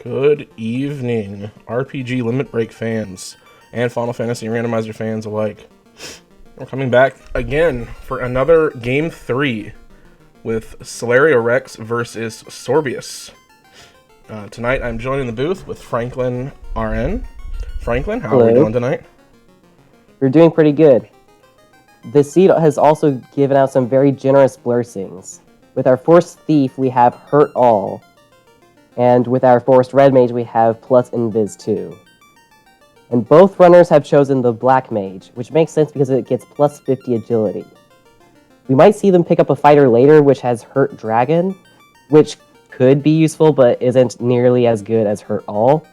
Good evening, RPG Limit Break fans and Final Fantasy Randomizer fans alike. We're coming back again for another Game 3 with Solariorex versus Sorbius. Tonight I'm joined in the booth with Franklin RN. Franklin, how are we doing tonight? We're doing pretty good. The seed has also given out some very generous blessings. With our Force Thief, we have Hurt All. And with our Forced Red Mage, we have plus Invis 2. And both runners have chosen the Black Mage, which makes sense because it gets plus 50 agility. We might see them pick up a fighter later, which has Hurt Dragon, which could be useful, but isn't nearly as good as Hurt All.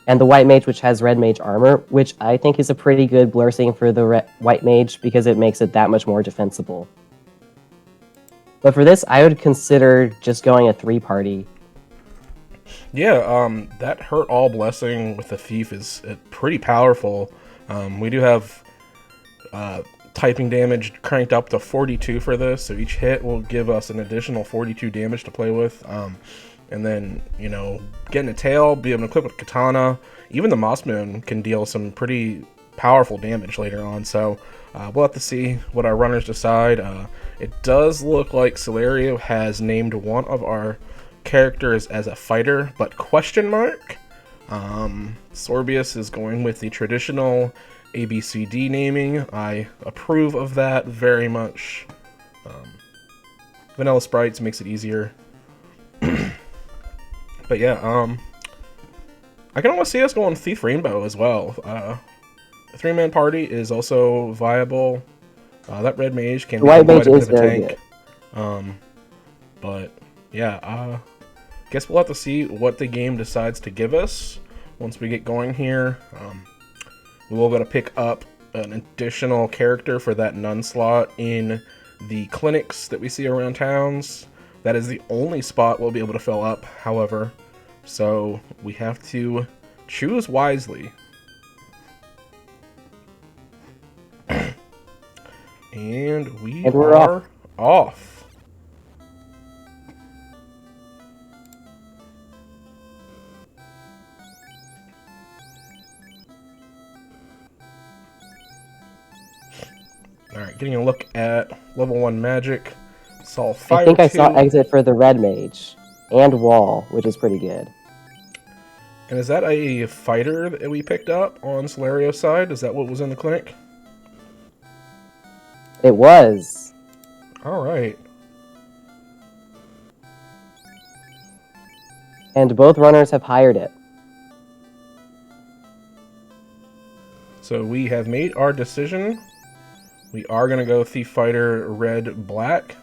And the White Mage, which has Red Mage armor, which I think is a pretty good blessing for the White Mage because it makes it that much more defensible. But for this, I would consider just going a 3-party. Yeah, that Hurt All blessing with the Thief is pretty powerful. We do have typing damage cranked up to 42 for this, so each hit will give us an additional 42 damage to play with. And then, getting a tail, be able to equip with Katana. Even the Moss Moon can deal some pretty powerful damage later on, so we'll have to see what our runners decide. It does look like Solario has named one of our characters as a fighter, but question mark. Sorbius is going with the traditional ABCD naming. I approve of that very much. Vanilla Sprites makes it easier. But yeah, I can almost see us going Thief Rainbow as well. A 3-man party is also viable. That Red Mage can be quite a bit of a tank. But yeah, guess we'll have to see what the game decides to give us once we get going here. We will be able to pick up an additional character for that nun slot in the clinics that we see around towns. That is the only spot we'll be able to fill up, however, so we have to choose wisely. And we're off. Alright, getting a look at level 1 magic. Saw Fire I think 2. I saw exit for the Red Mage and Wall, which is pretty good. And is that a fighter that we picked up on Solario's side? Is that what was in the clinic? It was. Alright. And both runners have hired it. So we have made our decision. We are going to go Thief Fighter Red Black.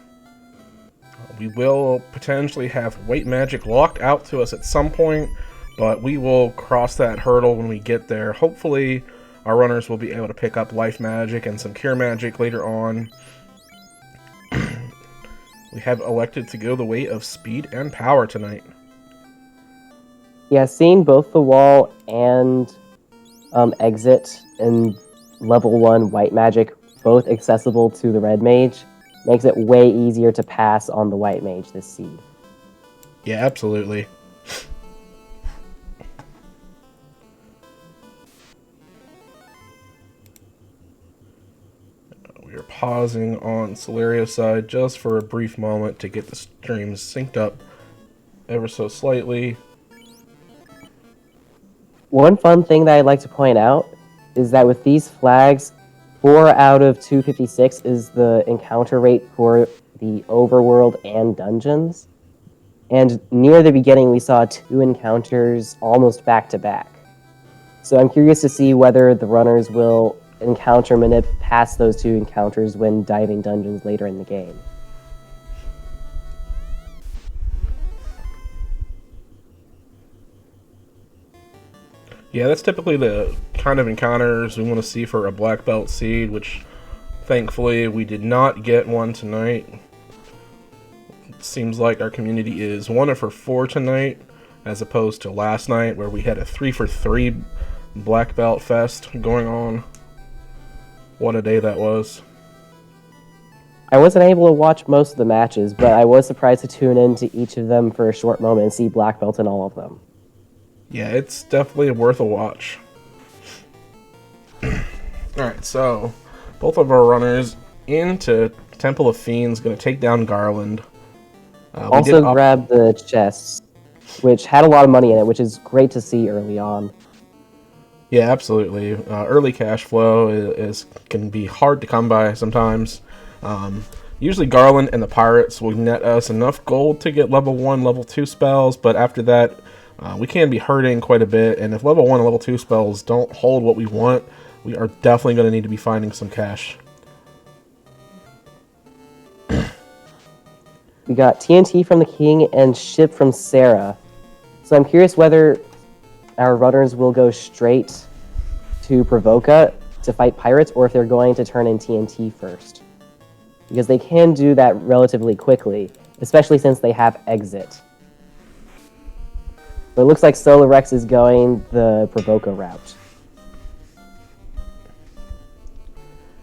We will potentially have White Magic locked out to us at some point, but we will cross that hurdle when we get there. Hopefully, our runners will be able to pick up Life Magic and some Cure Magic later on. We have elected to go the way of speed and power tonight. Yeah, seeing both the Wall and exit in level 1 White Magic both accessible to the Red Mage makes it way easier to pass on the White Mage this seed. Yeah, absolutely. We are pausing on Solario's side just for a brief moment to get the streams synced up ever so slightly. One fun thing that I'd like to point out is that with these flags, 4 out of 256 is the encounter rate for the overworld and dungeons. And near the beginning, we saw 2 encounters almost back to back. So I'm curious to see whether the runners will encounter Manip past those 2 encounters when diving dungeons later in the game. Yeah, that's typically the kind of encounters we want to see for a black belt seed, which thankfully we did not get one tonight. It seems like our community is 1 for 4 tonight, as opposed to last night where we had a 3 for 3 black belt fest going on. What a day that was. I wasn't able to watch most of the matches, but I was surprised to tune into each of them for a short moment and see black belts in all of them. Yeah, it's definitely worth a watch. Alright, so both of our runners into Temple of Fiends, going to take down Garland. Also grab the chests, which had a lot of money in it, which is great to see early on. Yeah, absolutely. Early cash flow can be hard to come by sometimes. Usually Garland and the Pirates will net us enough gold to get level 1, level 2 spells, but after that, we can be hurting quite a bit, and if level 1 and level 2 spells don't hold what we want, we are definitely going to need to be finding some cash. We got TNT from the King and ship from Sarah. So I'm curious whether our runners will go straight to Provoca to fight pirates, or if they're going to turn in TNT first. Because they can do that relatively quickly, especially since they have exit. But it looks like Solariorex is going the Provoca route.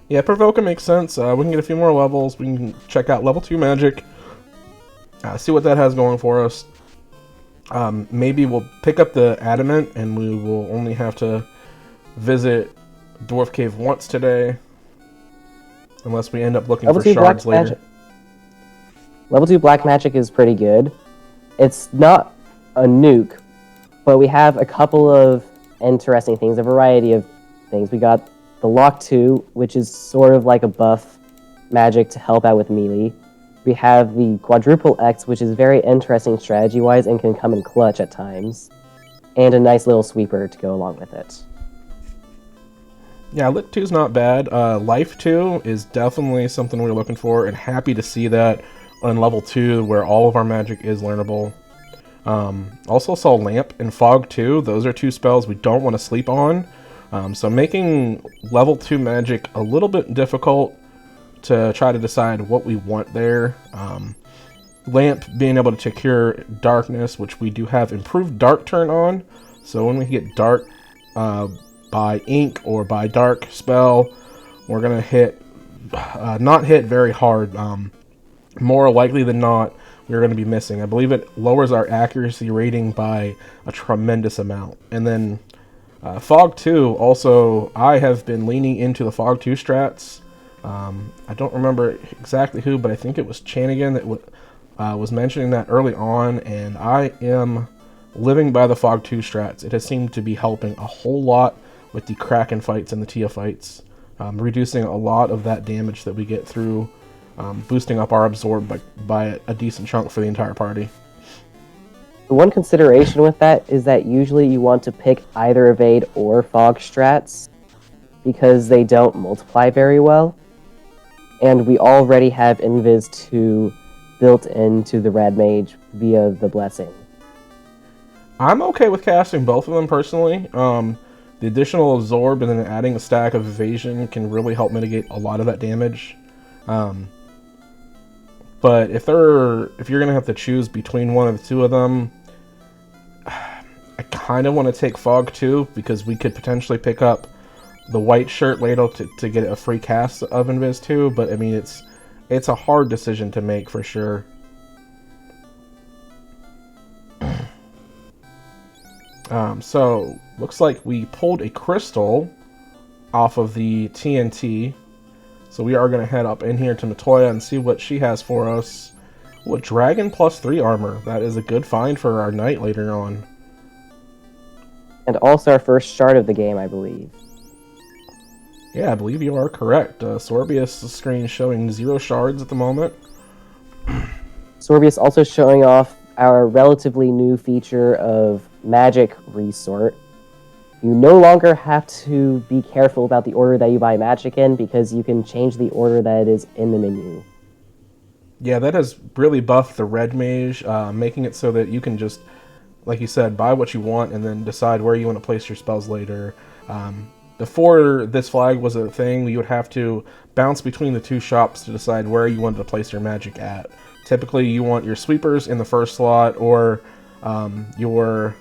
Yeah, Provoca makes sense. We can get a few more levels. We can check out level 2 magic. See what that has going for us. Maybe we'll pick up the Adamant, and we will only have to visit Dwarf Cave once today. Unless we end up looking for shards later. Magic. Level 2 black magic is pretty good. It's not a nuke, but we have a couple of interesting things, a variety of things. We got the Lock 2, which is sort of like a buff magic to help out with melee. We have the Quadruple X, which is very interesting strategy-wise and can come in clutch at times. And a nice little sweeper to go along with it. Yeah, Lit 2 is not bad. Life 2 is definitely something we're looking for, and happy to see that on level 2 where all of our magic is learnable. Also saw Lamp and Fog 2. Those are 2 spells we don't want to sleep on. So making level 2 magic a little bit difficult to try to decide what we want there. Lamp being able to cure darkness, which we do have improved dark turn on. So when we get dark by ink or by dark spell, we're gonna hit not hit very hard. More likely than not, we're going to be missing. I believe it lowers our accuracy rating by a tremendous amount. And then Fog 2, also, I have been leaning into the Fog 2 strats. I don't remember exactly who, but I think it was Chanigan that was mentioning that early on, and I am living by the Fog 2 strats. It has seemed to be helping a whole lot with the Kraken fights and the Tia fights, reducing a lot of that damage that we get through boosting up our absorb by a decent chunk for the entire party. The one consideration with that is that usually you want to pick either Evade or Fog strats because they don't multiply very well. And we already have Invis 2 built into the Rad Mage via the Blessing. I'm okay with casting both of them personally. The additional absorb and then adding a stack of evasion can really help mitigate a lot of that damage. But if you're gonna have to choose between one of the two of them, I kind of want to take Fog 2 because we could potentially pick up the white shirt later to get a free cast of Invis 2. But I mean, it's a hard decision to make for sure. So looks like we pulled a crystal off of the TNT. So we are going to head up in here to Matoya and see what she has for us. What Dragon +3 armor. That is a good find for our knight later on. And also our first shard of the game, I believe. Yeah, I believe you are correct. Sorbius' screen showing 0 shards at the moment. Sorbius also showing off our relatively new feature of Magic Resort. You no longer have to be careful about the order that you buy magic in because you can change the order that it is in the menu. Yeah, that has really buffed the Red Mage, making it so that you can just, like you said, buy what you want and then decide where you want to place your spells later. Before this flag was a thing, you would have to bounce between the two shops to decide where you wanted to place your magic at. Typically, you want your sweepers in the first slot or your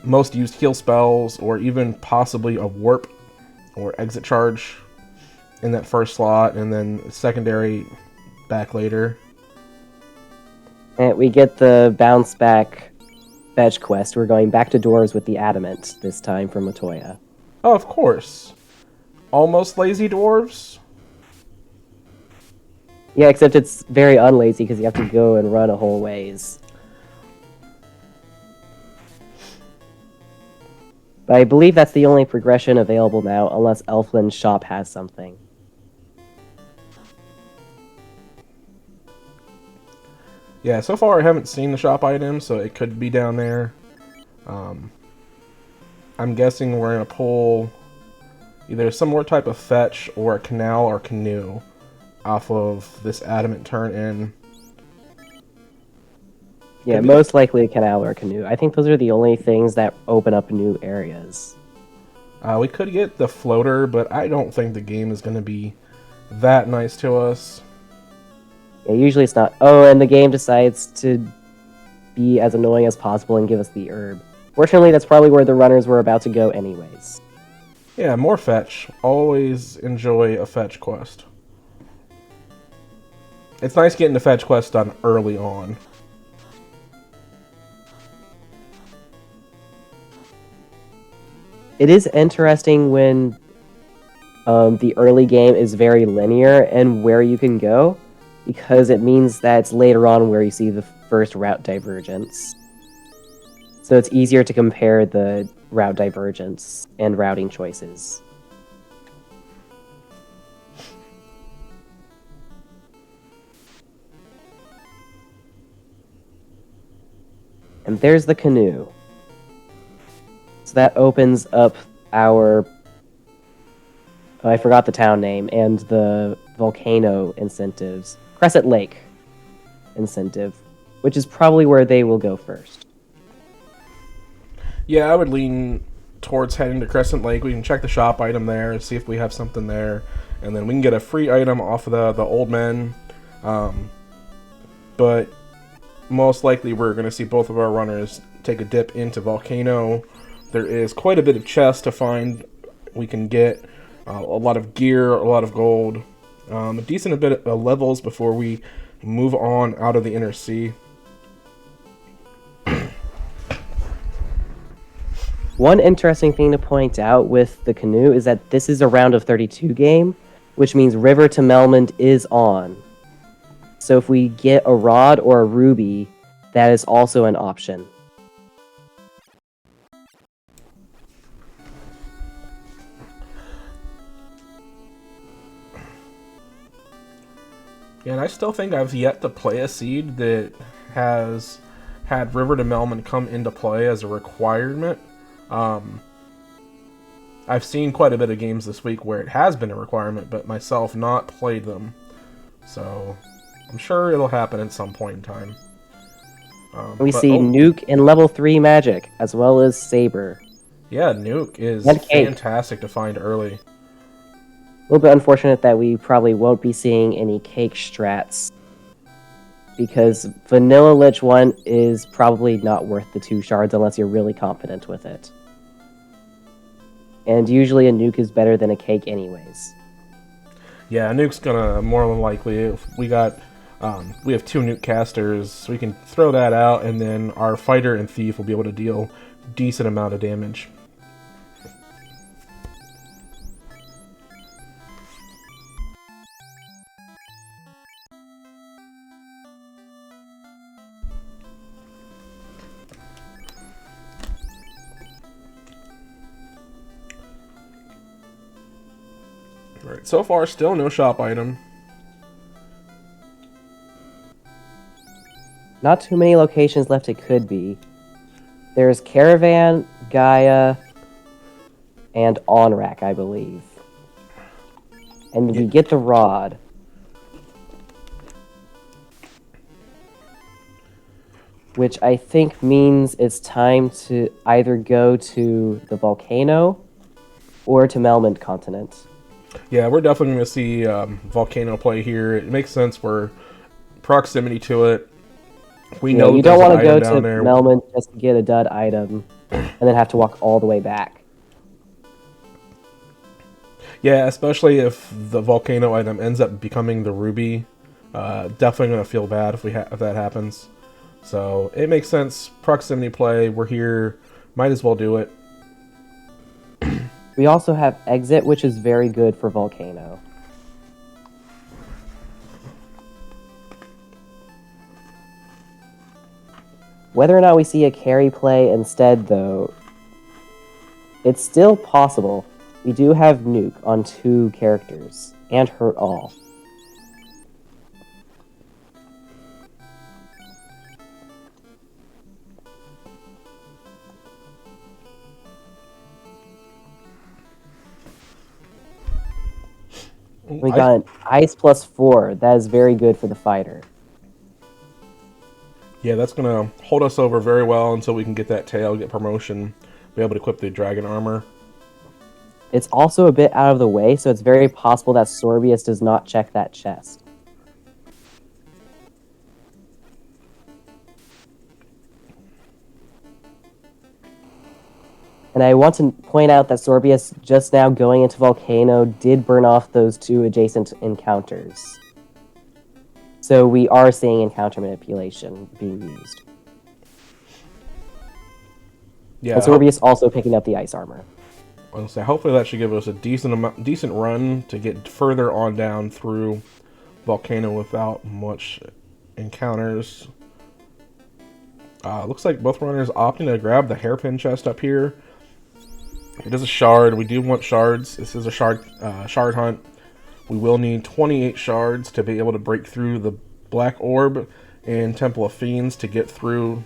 most used heal spells, or even possibly a warp or exit charge in that first slot, and then secondary back later. And we get the bounce back fetch quest, we're going back to Dwarves with the Adamant, this time from Matoya. Oh, of course. Almost lazy dwarves? Yeah, except it's very unlazy because you have to go and run a whole ways. But I believe that's the only progression available now, unless Elfland's shop has something. Yeah, so far I haven't seen the shop item, so it could be down there. I'm guessing we're going to pull either some more type of fetch or a canal or canoe off of this adamant turn-in. Yeah, most likely a canal or a canoe. I think those are the only things that open up new areas. We could get the floater, but I don't think the game is going to be that nice to us. Yeah, usually it's not. Oh, and the game decides to be as annoying as possible and give us the herb. Fortunately, that's probably where the runners were about to go anyways. Yeah, more fetch. Always enjoy a fetch quest. It's nice getting the fetch quest done early on. It is interesting when the early game is very linear and where you can go, because it means that it's later on where you see the first route divergence. So it's easier to compare the route divergence and routing choices. And there's the canoe. So that opens up our... Oh, I forgot the town name, and the Volcano incentives. Crescent Lake incentive, which is probably where they will go first. Yeah, I would lean towards heading to Crescent Lake. We can check the shop item there and see if we have something there. And then we can get a free item off of the old men. But most likely we're going to see both of our runners take a dip into Volcano. There is quite a bit of chest to find. We can get a lot of gear, a lot of gold, a decent bit of levels before we move on out of the Inner Sea. One interesting thing to point out with the canoe is that this is a round of 32 game, which means River to Melmond is on. So if we get a rod or a ruby, that is also an option. And I still think I've yet to play a seed that has had River to Melmond come into play as a requirement. I've seen quite a bit of games this week where it has been a requirement, but myself not played them. So I'm sure it'll happen at some point in time. We see Nuke and level 3 magic, as well as Saber. Yeah, Nuke is fantastic to find early. A little bit unfortunate that we probably won't be seeing any cake strats, because Vanilla Lich 1 is probably not worth the 2 shards unless you're really confident with it. And usually a nuke is better than a cake anyways. Yeah, a nuke's gonna more than likely, if we got we have 2 nuke casters, so we can throw that out, and then our fighter and thief will be able to deal decent amount of damage. Alright, so far still no shop item. Not too many locations left it could be. There's Caravan, Gaia, and Onrak, I believe. And we get the rod. Which I think means it's time to either go to the Volcano or to Melmond Continent. Yeah, we're definitely going to see Volcano play here. It makes sense for proximity to it. We know you don't want to go to Melmond just to get a dud item and then have to walk all the way back. Yeah, especially if the Volcano item ends up becoming the Ruby. Definitely going to feel bad if that happens. So it makes sense. Proximity play. We're here. Might as well do it. We also have Exit, which is very good for Volcano. Whether or not we see a carry play instead, though, it's still possible. We do have Nuke on 2 characters, and Hurt All. We got an Ice +4. That is very good for the fighter. Yeah, that's going to hold us over very well until we can get that tail, get promotion, be able to equip the dragon armor. It's also a bit out of the way, so it's very possible that Sorbius does not check that chest. And I want to point out that Sorbius, just now going into Volcano, did burn off those 2 adjacent encounters. So we are seeing encounter manipulation being used. Yeah, and Sorbius also picking up the ice armor. I'll say hopefully that should give us a decent run to get further on down through Volcano without much encounters. Looks like both runners opting to grab the hairpin chest up here. It is a shard. We do want shards. This is a shard hunt. We will need 28 shards to be able to break through the Black Orb and Temple of Fiends to get through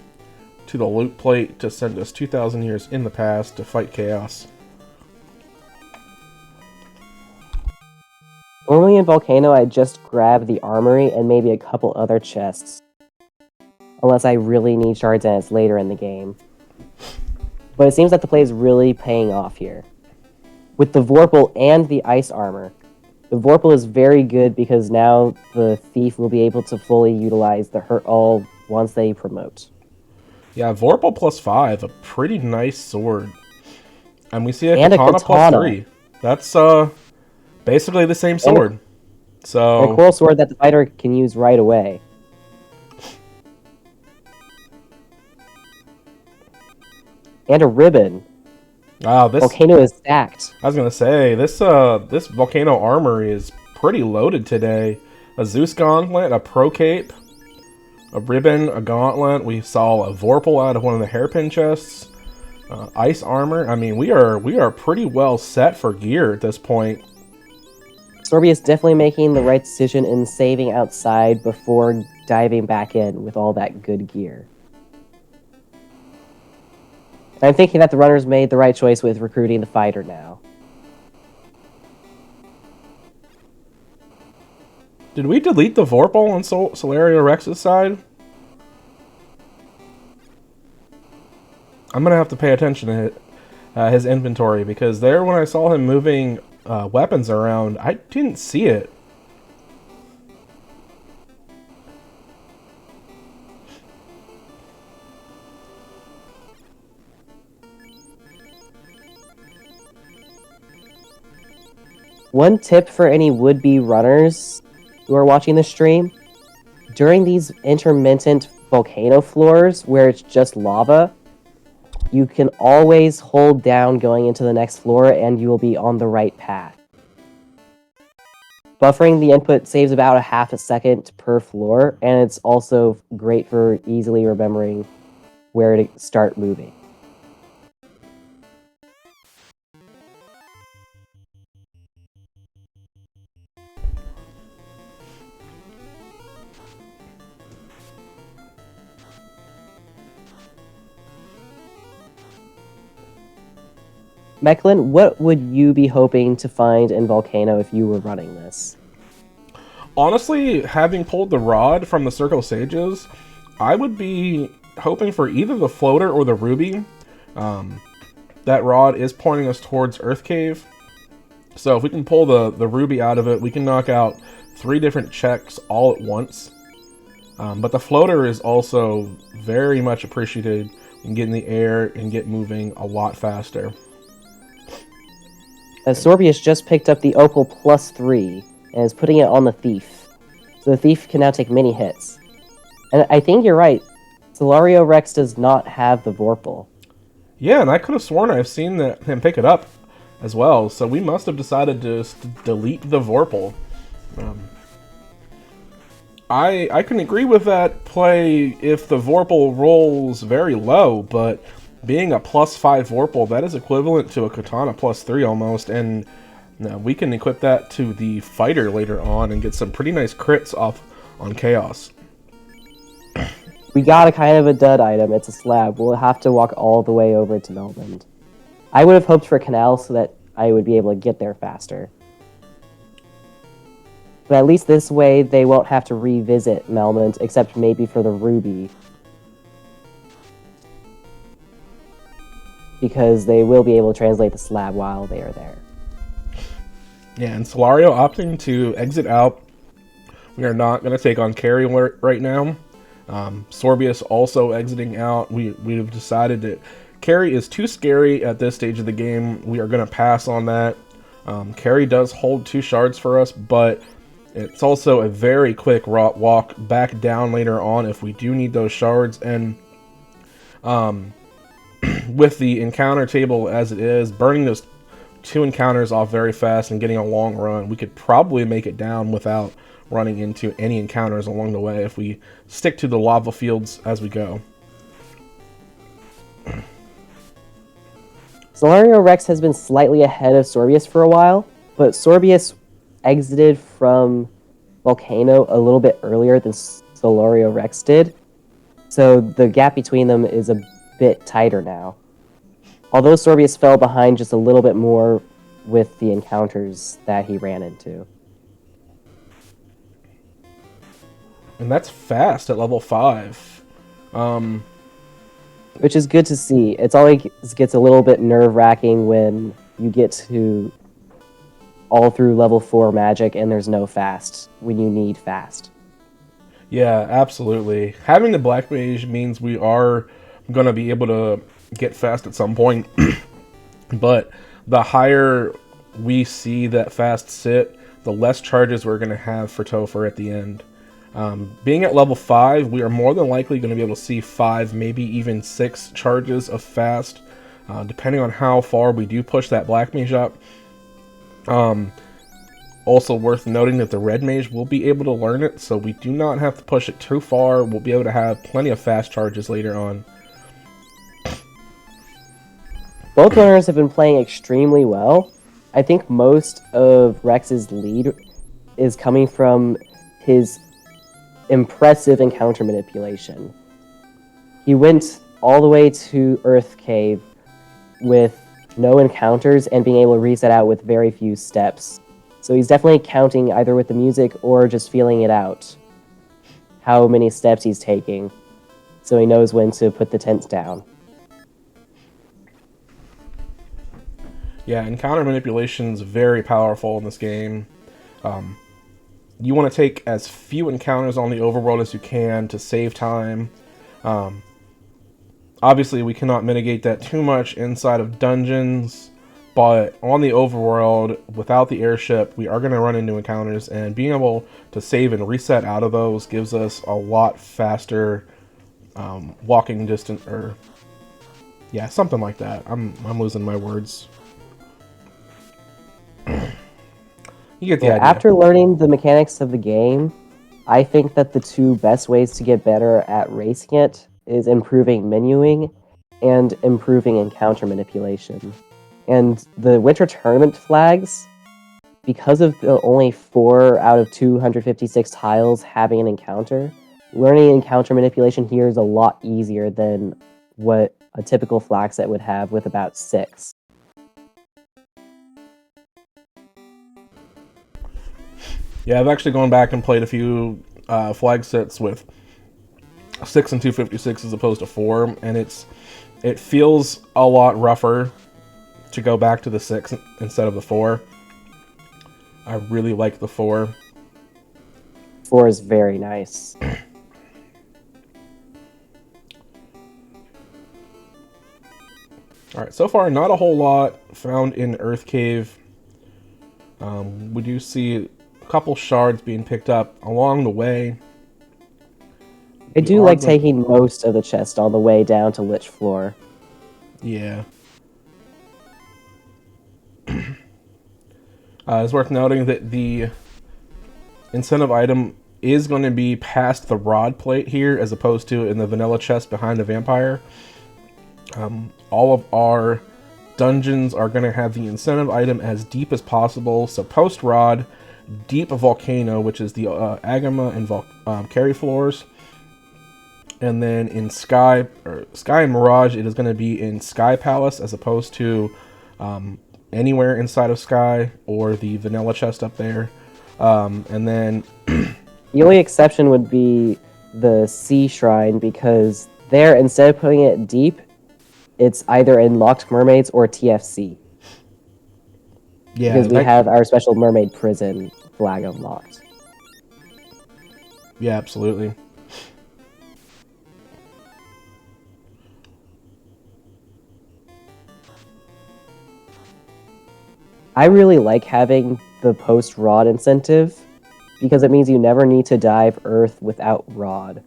to the loot plate to send us 2,000 years in the past to fight chaos. Normally in Volcano, I just grab the armory and maybe a couple other chests. Unless I really need shards and it's later in the game. But it seems that the play is really paying off here. With the Vorpal and the ice armor, the Vorpal is very good because now the Thief will be able to fully utilize the Hurt All once they promote. Yeah, Vorpal +5, a pretty nice sword. And we see a And katana a katana. +3. That's basically the same sword. A So cool sword that the fighter can use right away. And a ribbon. wow, this Volcano is stacked. I was gonna say this this Volcano armor is pretty loaded today. A Zeus gauntlet, a Pro Cape, a ribbon, a gauntlet. We saw a Vorpal out of one of the hairpin chests. Ice armor. I mean, we are pretty well set for gear at this point. Sorbius definitely making the right decision in saving outside before diving back in with all that good gear. And I'm thinking that the runners made the right choice with recruiting the fighter now. Did we delete the Vorpal on Solariorex' side? I'm gonna have to pay attention to his inventory because there, when I saw him moving weapons around, I didn't see it. One tip for any would-be runners who are watching the stream, during these intermittent volcano floors where it's just lava, you can always hold down going into the next floor and you will be on the right path. Buffering the input saves about a half a second per floor, and it's also great for easily remembering where to start moving. Mecklin, what would you be hoping to find in Volcano if you were running this? Honestly, having pulled the rod from the Circle Sages, I would be hoping for either the floater or the ruby. That rod is pointing us towards Earth Cave. So if we can pull the ruby out of it, we can knock out 3 different checks all at once. But the floater is also very much appreciated. You can get in the air and get moving a lot faster. Sorbius just picked up the Opal +3 and is putting it on the Thief. So the Thief can now take many hits. And I think you're right. Solariorex does not have the Vorpal. Yeah, and I could have sworn I've seen him pick it up as well, so we must have decided to just delete the Vorpal. I can agree with that play if the Vorpal rolls very low, but being a +5 Vorpal, that is equivalent to a Katana +3 almost, and we can equip that to the fighter later on and get some pretty nice crits off on Chaos. We got a kind of a dud item. It's a slab. We'll have to walk all the way over to Melbourne. I would have hoped for a canal so that I would be able to get there faster. But at least this way, they won't have to revisit Melbourne, except maybe for the Ruby. Because they will be able to translate the slab while they are there. Yeah, and Solario opting to exit out. We are not going to take on carry right now. Sorbius also exiting out. We've decided that carry is too scary at this stage of the game. We are going to pass on that. Carry does hold 2 shards for us, but it's also a very quick walk back down later on if we do need those shards. And with the encounter table as it is, burning those 2 encounters off very fast and getting a long run, we could probably make it down without running into any encounters along the way if we stick to the lava fields as we go. Solariorex has been slightly ahead of Sorbius for a while, but Sorbius exited from Volcano a little bit earlier than Solariorex did, so the gap between them is a bit tighter now. Although Sorbius fell behind just a little bit more with the encounters that he ran into. And that's fast at level 5. Which is good to see. It's always gets a little bit nerve-wracking when you get to all through level 4 magic and there's no fast when you need fast. Yeah, absolutely. Having the Black Mage means we are going to be able to get fast at some point. But the higher we see that fast sit, the less charges we're going to have for Topher at the end. Being at level 5, we are more than likely going to be able to see 5, maybe even 6 charges of fast, depending on how far we do push that Black Mage up. Also worth noting that the Red Mage will be able to learn it, so we do not have to push it too far. We'll be able to have plenty of fast charges later on. Both learners have been playing extremely well. I think most of Rex's lead is coming from his impressive encounter manipulation. He went all the way to Earth Cave with no encounters and being able to reset out with very few steps. So he's definitely counting either with the music or just feeling it out, how many steps he's taking, so he knows when to put the tents down. Yeah, encounter manipulation is very powerful in this game. You want to take as few encounters on the overworld as you can to save time. Obviously, we cannot mitigate that too much inside of dungeons, but on the overworld, without the airship, we are going to run into encounters, and being able to save and reset out of those gives us a lot faster walking distance, or yeah, something like that. I'm losing my words. You get the idea. After learning the mechanics of the game, I think that the 2 best ways to get better at racing it is improving menuing and improving encounter manipulation. And the winter tournament flags, because of the only 4 out of 256 tiles having an encounter, learning encounter manipulation here is a lot easier than what a typical flag set would have with about 6. Yeah, I've actually gone back and played a few flag sets with 6 and 256 as opposed to 4, and it feels a lot rougher to go back to the 6 instead of the 4. I really like the 4. 4 is very nice. Alright, so far not a whole lot found in Earth Cave. We do see a couple shards being picked up along the way. I We do are like going. taking most of the chest on the way down to Lich Floor. Yeah. It's worth noting that the incentive item is going to be past the rod plate here, as opposed to in the vanilla chest behind the vampire. All of our dungeons are going to have the incentive item as deep as possible. So post rod, deep volcano, which is the Agama and carry floors. And then in Sky and Mirage, it is going to be in Sky Palace as opposed to anywhere inside of Sky or the vanilla chest up there. And then The only exception would be the Sea Shrine, because there, instead of putting it deep, it's either in Locked Mermaids or TFC. yeah, Because we have our special mermaid prison flag unlocked. yeah, absolutely. I really like having the post rod incentive because it means you never need to dive Earth without rod.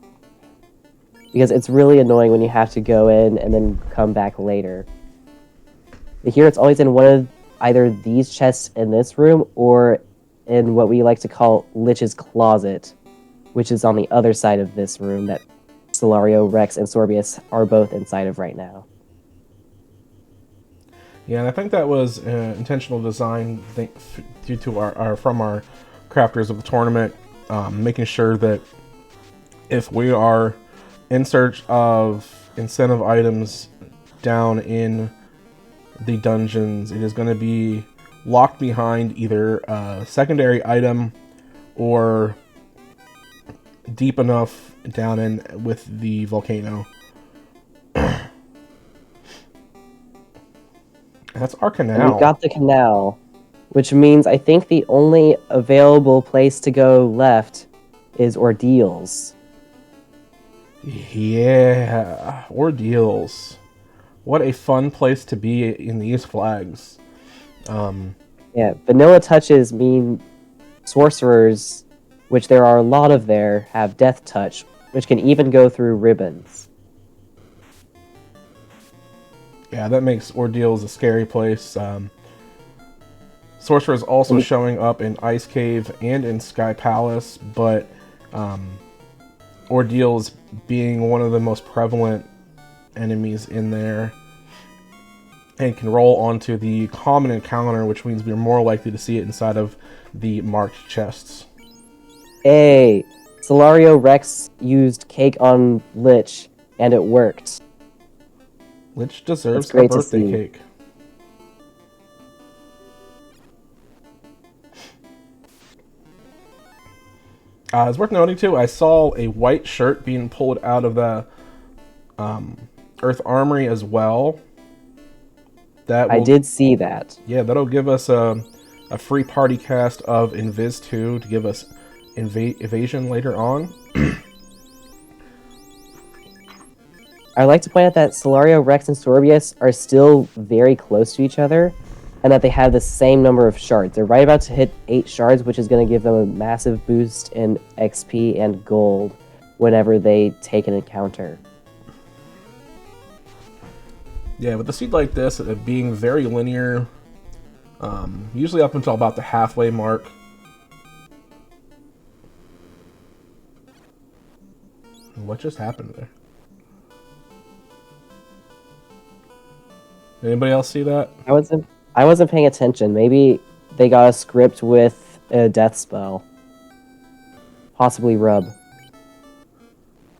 Because it's really annoying when you have to go in and then come back later. But here it's always in one of either these chests in this room or in what we like to call Lich's Closet, which is on the other side of this room that Solariorex and Sorbius are both inside of right now. Yeah, and I think that was intentional design due to our from our crafters of the tournament, making sure that if we are in search of incentive items down in the dungeons, it is going to be locked behind either a secondary item or deep enough down in with the volcano. That's our And canal. we've got the canal, which means I think the only available place to go left is Ordeals. Yeah, Ordeals. What a fun place to be in these flags. Yeah, vanilla touches mean sorcerers, which there are a lot of there, have death touch, which can even go through ribbons. Yeah, that makes Ordeals a scary place. Sorcerers also showing up in Ice Cave and in Sky Palace, but Ordeals being one of the most prevalent enemies in there, and can roll onto the common encounter, which means we're more likely to see it inside of the marked chests. Hey, Solariorex used cake on Lich, and it worked. Lich deserves It's a great to birthday see. cake. It's worth noting too, I saw a white shirt being pulled out of the Earth Armory as well. I did see that. Yeah, that'll give us a free party cast of Invis 2 to give us evasion later on. I'd like to point out that Solariorex and Sorbius are still very close to each other, and that they have the same number of shards. They're right about to hit 8 shards, which is going to give them a massive boost in XP and gold whenever they take an encounter. Yeah, with a seed like this, it being very linear, usually up until about the halfway mark. What just happened there? Anybody else see that? I wasn't paying attention. Maybe they got a script with a death spell. Possibly rub.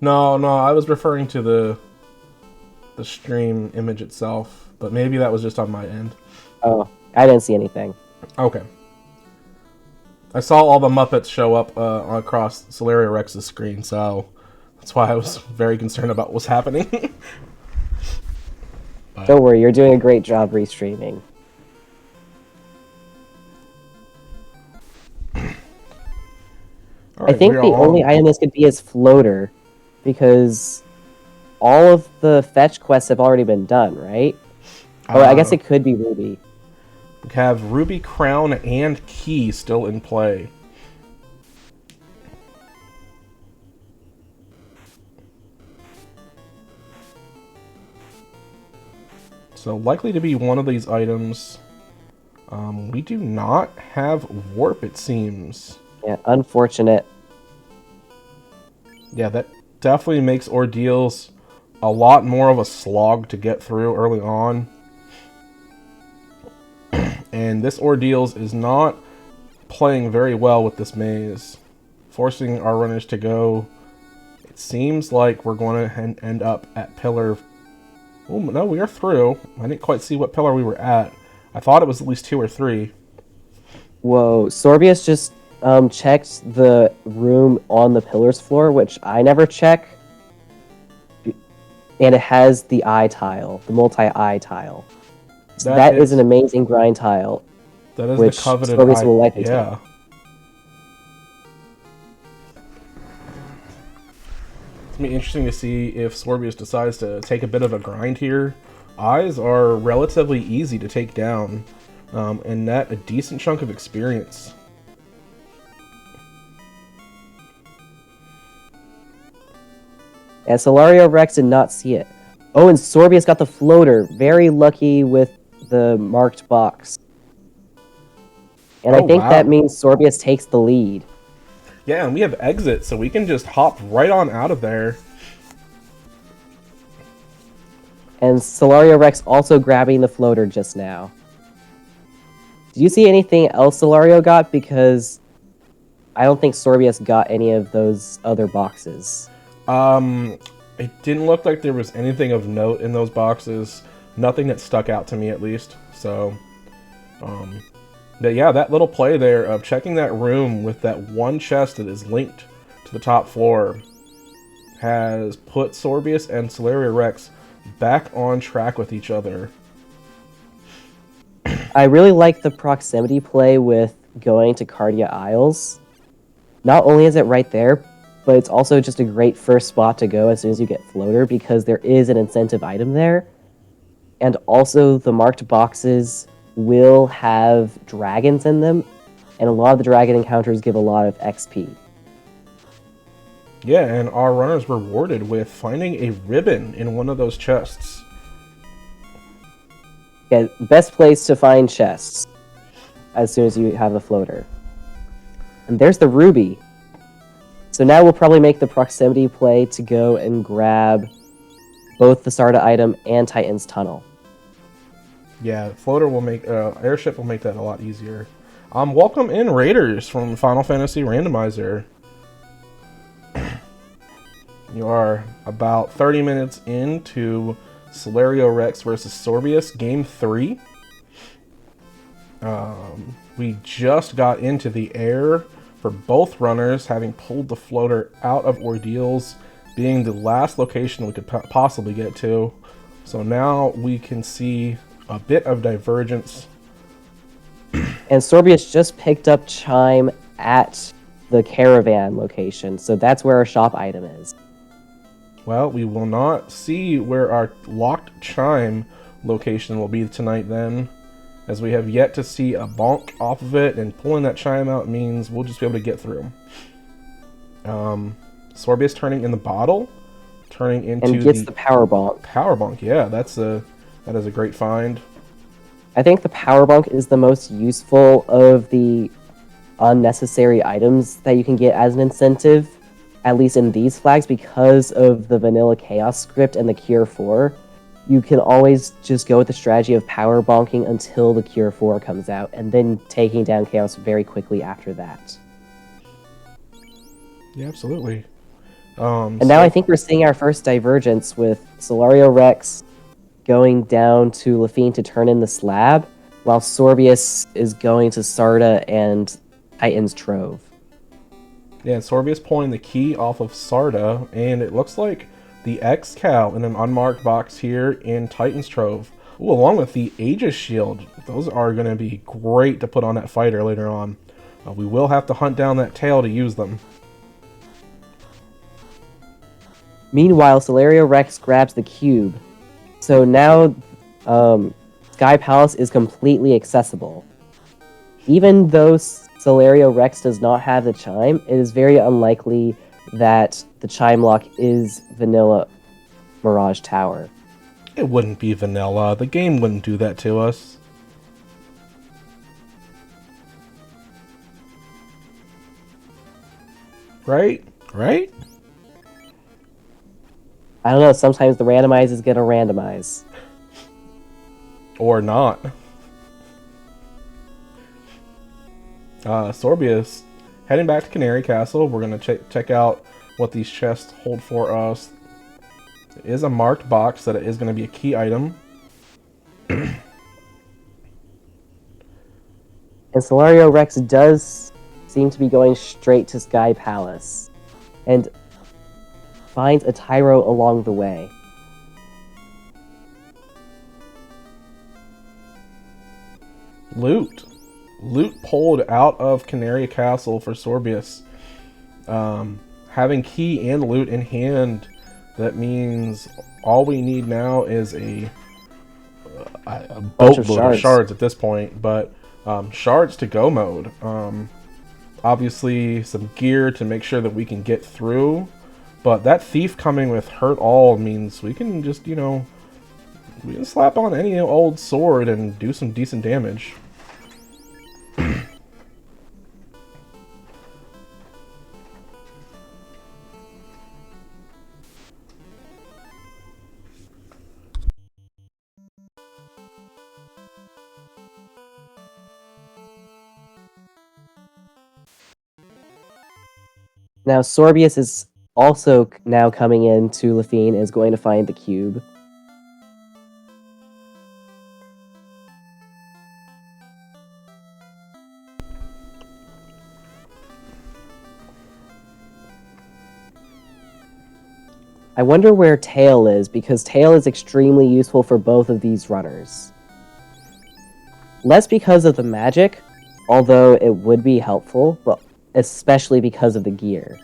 No, I was referring to the stream image itself, but maybe that was just on my end. Oh, I didn't see anything. Okay. I saw all the Muppets show up across Solariorex screen, so that's why I was very concerned about what's happening. Don't worry, you're doing a great job restreaming. Right, I think the only item this could be is Floater, because all of the fetch quests have already been done, right? Oh, I guess it could be Ruby. We have Ruby Crown and Key still in play. So likely to be one of these items. We do not have warp, it seems. Yeah, unfortunate. Yeah, that definitely makes Ordeals a lot more of a slog to get through early on. And this Ordeals is not playing very well with this maze, forcing our runners to go. It seems like we're going to end up at pillar. Oh no, we are through. I didn't quite see what pillar we were at. I thought it was at least 2 or 3. Whoa, Sorbius just checked the room on the pillars floor, which I never check. And it has the eye tile, the multi-eye tile. So that is an amazing grind tile. That is which the coveted Sorbius will likely yeah. take. It's going to be interesting to see if Sorbius decides to take a bit of a grind here. Eyes are relatively easy to take down, and net a decent chunk of experience. And Solariorex did not see it. Oh, and Sorbius got the floater. Very lucky with the marked box. And I think that means Sorbius takes the lead. Yeah, and we have exit, so we can just hop right on out of there. And Solariorex also grabbing the floater just now. Do you see anything else Solario got? Because I don't think Sorbius got any of those other boxes. It didn't look like there was anything of note in those boxes. Nothing that stuck out to me, at least. So, but yeah, that little play there of checking that room with that one chest that is linked to the top floor has put Sorbius and Solariorex back on track with each other. I really like the proximity play with going to Cardia Isles. Not only is it right there, but it's also just a great first spot to go as soon as you get floater, because there is an incentive item there. And also the marked boxes will have dragons in them, and a lot of the dragon encounters give a lot of XP. Yeah, and our runners were rewarded with finding a ribbon in one of those chests. Yeah, best place to find chests as soon as you have a floater. And there's the ruby. So now we'll probably make the proximity play to go and grab both the Sarda item and Titan's Tunnel. Yeah, floater will make airship will make that a lot easier. Welcome in Raiders from Final Fantasy Randomizer. You are about 30 minutes into Solariorex versus Sorbius, Game 3. We just got into the air for both runners, having pulled the floater out of Ordeals, being the last location we could possibly get to. So now we can see a bit of divergence. And Sorbius just picked up Chime at the caravan location, so that's where our shop item is. Well, we will not see where our locked Chime location will be tonight then, as we have yet to see a bonk off of it, and pulling that Chime out means we'll just be able to get through. Sorbius turning in the bottle, turning into and gets the power bonk. Power bonk, yeah, that is a great find. I think the power bonk is the most useful of the unnecessary items that you can get as an incentive, at least in these flags, because of the vanilla chaos script and the cure 4. You can always just go with the strategy of power bonking until the cure 4 comes out, and then taking down chaos very quickly after that. Yeah, absolutely. And now I think we're seeing our first divergence with Solariorex going down to Lafine to turn in the slab, while Sorbius is going to Sarda and Titan's Trove. Yeah, Sorbius pulling the key off of Sarda, and it looks like the X-Cal in an unmarked box here in Titan's Trove. Ooh, along with the Aegis Shield. Those are going to be great to put on that fighter later on. We will have to hunt down that tail to use them. Meanwhile, Solariorex grabs the cube. So now Sky Palace is completely accessible. Even though Solariorex does not have the chime, it is very unlikely that the chime lock is Vanilla Mirage Tower. It wouldn't be vanilla. The game wouldn't do that to us. Right? Right? I don't know, sometimes the randomize is gonna randomize. Or not. Sorbius, heading back to Canary Castle. We're going to check out what these chests hold for us. It is a marked box that it is going to be a key item. And Solariorex does seem to be going straight to Sky Palace. And finds a Tyro along the way. Loot. Loot pulled out of Canary Castle for Sorbius. Having key and loot in hand, that means all we need now is a boatload of shards at this point, but shards to go mode. Obviously some gear to make sure that we can get through, but that thief coming with hurt all means we can just, you know, we can slap on any old sword and do some decent damage. Now Sorbius is also now coming into Lafine and is going to find the cube. I wonder where Tail is, because Tail is extremely useful for both of these runners. Less because of the magic, although it would be helpful, but especially because of the gear.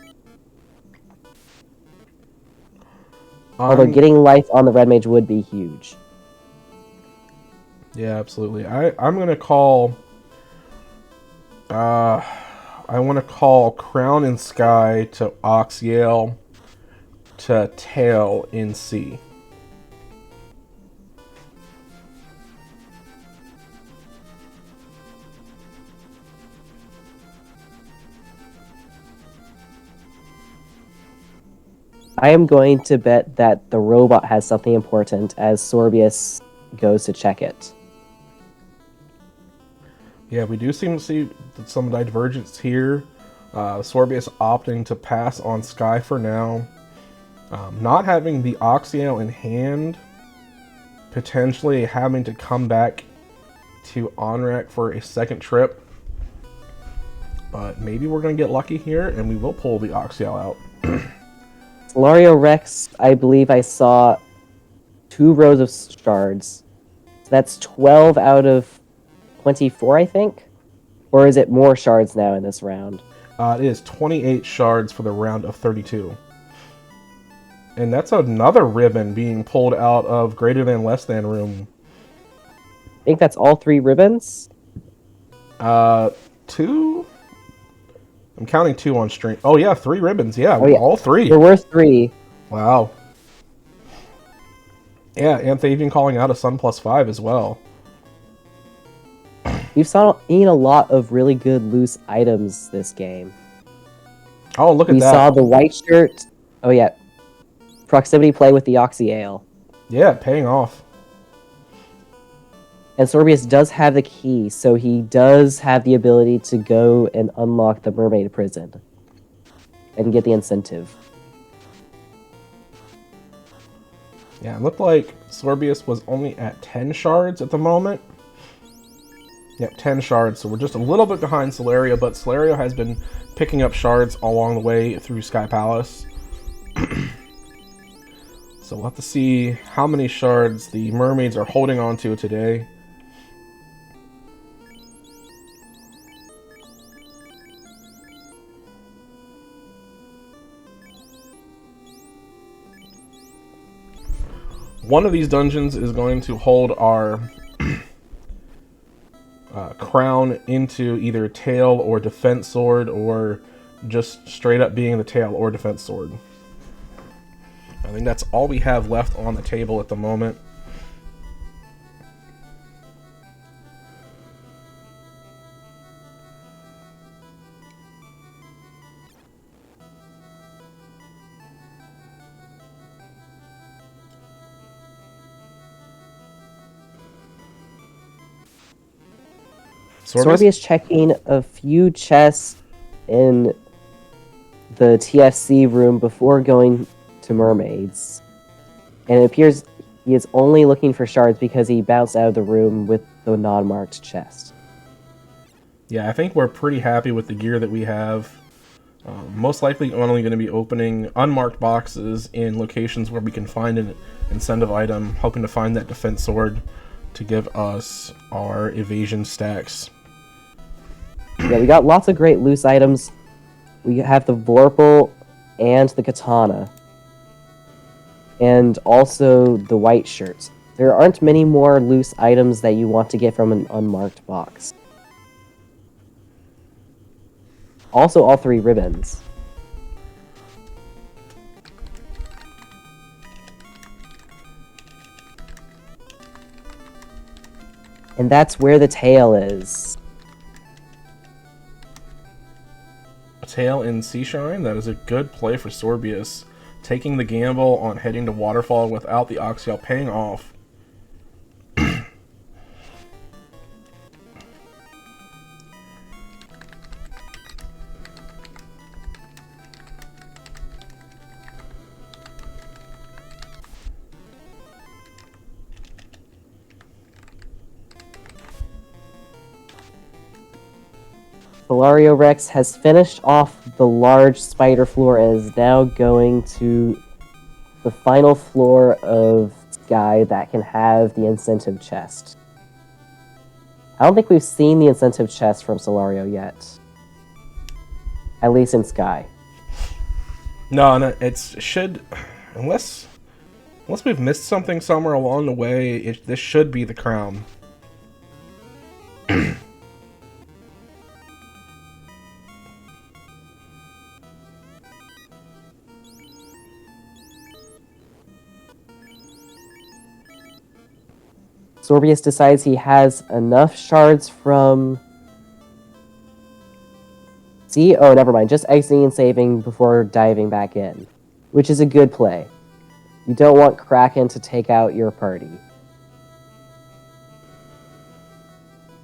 Although getting life on the Red Mage would be huge. Yeah, absolutely. I'm gonna call I want to call Crown in Sky to Oxyale to Tail in Sea. I am going to bet that the robot has something important as Sorbius goes to check it. Yeah, we do seem to see some divergence here. Sorbius opting to pass on Sky for now. Not having the Oxyale in hand, potentially having to come back to Onrak for a second trip. But maybe we're going to get lucky here and we will pull the Oxyale out. Solariorex, I believe I saw 2 rows of shards. So that's 12 out of 24, I think? Or is it more shards now in this round? It is 28 shards for the round of 32. And that's another ribbon being pulled out of greater than less than room. I think that's all 3 ribbons? 2? I'm counting 2 on stream. Oh yeah, 3 ribbons. Yeah, oh, yeah. All 3. There were 3. Wow. Yeah, and they've been calling out a Sun +5 as well. We've seen a lot of really good loose items this game. Oh, look at that. We saw the white shirt. Oh yeah. Proximity play with the Oxyale. Yeah, paying off. And Sorbius does have the key, so he does have the ability to go and unlock the mermaid prison. And get the incentive. Yeah, it looked like Sorbius was only at 10 shards at the moment. Yep, 10 shards, so we're just a little bit behind Solario, but Solario has been picking up shards along the way through Sky Palace. So we'll have to see how many shards the mermaids are holding on to today. One of these dungeons is going to hold our crown into either tail or defense sword, or just straight up being the tail or defense sword. I think that's all we have left on the table at the moment. Sorbius checking a few chests in the TFC room before going to Mermaids. And it appears he is only looking for shards because he bounced out of the room with the non-marked chest. Yeah, I think we're pretty happy with the gear that we have. Most likely only going to be opening unmarked boxes in locations where we can find an incentive item, hoping to find that defense sword to give us our evasion stacks. Yeah, we got lots of great loose items. We have the Vorpal and the Katana. And also the white shirts. There aren't many more loose items that you want to get from an unmarked box. Also, all 3 ribbons. And that's where the tail is. A tail in Seashine, that is a good play for Sorbius. Taking the gamble on heading to Waterfall without the Oxyal paying off. Solariorex has finished off the large spider floor and is now going to the final floor of Sky that can have the incentive chest. I don't think we've seen the incentive chest from Solario yet. At least in Sky. No, it should... Unless we've missed something somewhere along the way, this should be the crown. Sorbius decides he has enough shards from... See? Oh, never mind. Just exiting and saving before diving back in. Which is a good play. You don't want Kraken to take out your party.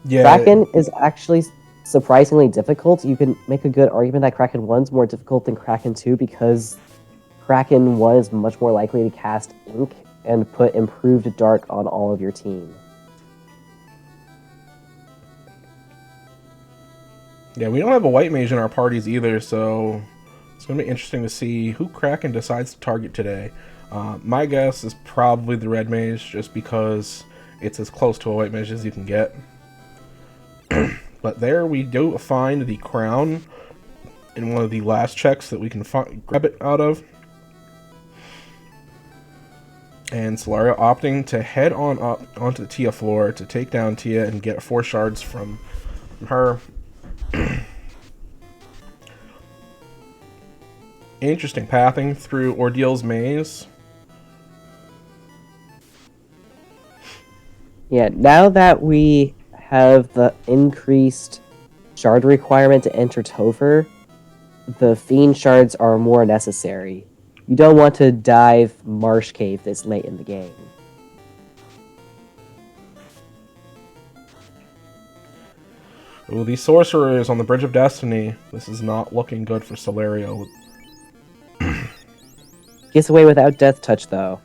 Yeah. Kraken is actually surprisingly difficult. You can make a good argument that Kraken 1 is more difficult than Kraken 2 because Kraken 1 is much more likely to cast Ink and put improved dark on all of your team. Yeah, we don't have a white mage in our parties either, so it's going to be interesting to see who Kraken decides to target today. My guess is probably the red mage, just because it's as close to a white mage as you can get. But there we do find the crown in one of the last checks that we can grab it out of. And Solario opting to head on up onto the Tia floor to take down Tia and get 4 shards from her. Interesting pathing through Ordeals maze. Yeah, now that we have the increased shard requirement to enter Topher, the Fiend shards are more necessary. You don't want to dive Marsh Cave this late in the game. Ooh, these sorcerers on the Bridge of Destiny. This is not looking good for Solario. Gets away without Death Touch, though.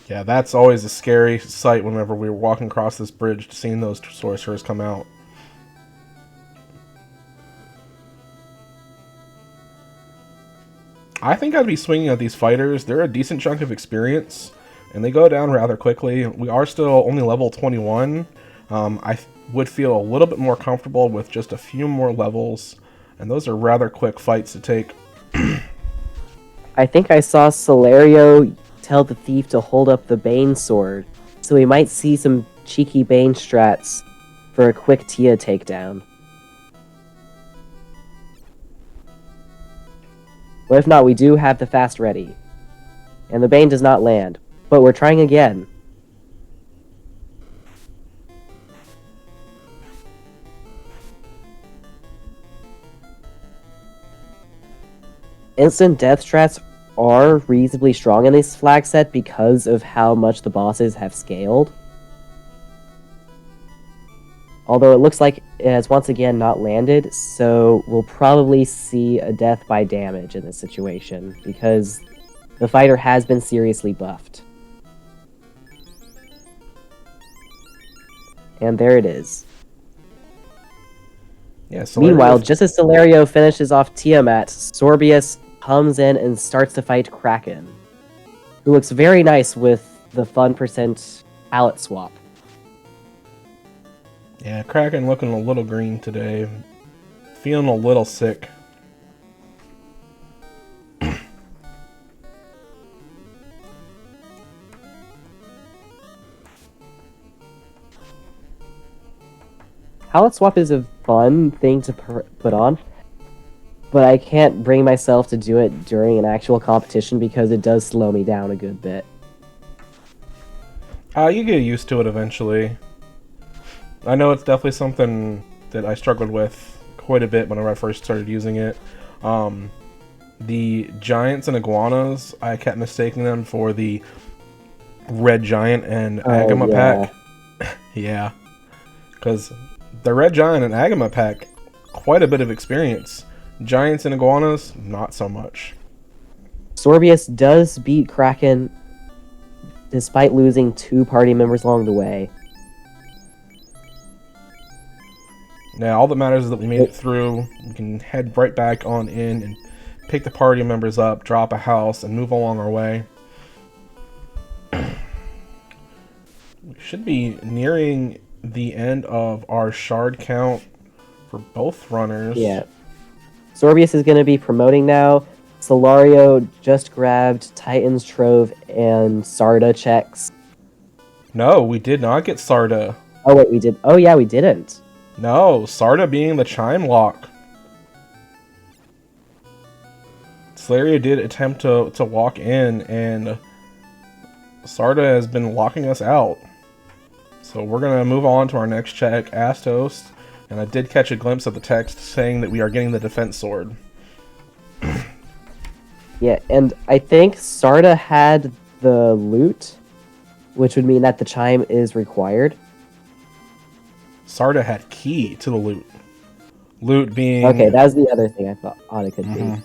Yeah, that's always a scary sight whenever we were walking across this bridge, seeing those sorcerers come out. I think I'd be swinging at these fighters. They're a decent chunk of experience, and they go down rather quickly. We are still only level 21. I would feel a little bit more comfortable with just a few more levels, and those are rather quick fights to take. I think I saw Solario tell the thief to hold up the Bane sword, so we might see some cheeky Bane strats for a quick Tia takedown. But if not, we do have the fast ready. And the Bane does not land, but we're trying again. Instant death strats are reasonably strong in this flag set because of how much the bosses have scaled. Although it looks like it has once again not landed, so we'll probably see a death by damage in this situation, because the fighter has been seriously buffed. And there it is. Yeah, Meanwhile, just as Solario finishes off Tiamat, Sorbius comes in and starts to fight Kraken, who looks very nice with the fun percent palette swap. Yeah, Kraken looking a little green today. Feeling a little sick. Palette swap is a fun thing to put on, but I can't bring myself to do it during an actual competition because it does slow me down a good bit. You get used to it eventually. I know it's definitely something that I struggled with quite a bit whenever I first started using it. The giants and iguanas, I kept mistaking them for the red giant and Agama pack. Yeah, because the red giant and Agama pack, quite a bit of experience. Giants and iguanas, not so much. Sorbius does beat Kraken despite losing 2 party members along the way. Now, all that matters is that we made it through. We can head right back on in and pick the party members up, drop a house, and move along our way. We should be nearing the end of our shard count for both runners. Yeah. Sorbius is going to be promoting now. Solario just grabbed Titan's Trove and Sarda checks. No, we did not get Sarda. Oh, wait, we did. Oh, yeah, we didn't. No, Sarda being the chime lock. Solario did attempt to walk in, and Sarda has been locking us out. So we're going to move on to our next check, Astos. And I did catch a glimpse of the text saying that we are getting the defense sword. Yeah, and I think Sarda had the loot, which would mean that the chime is required. Sarda had key to the loot. Loot being... Okay, that was the other thing I thought it could be.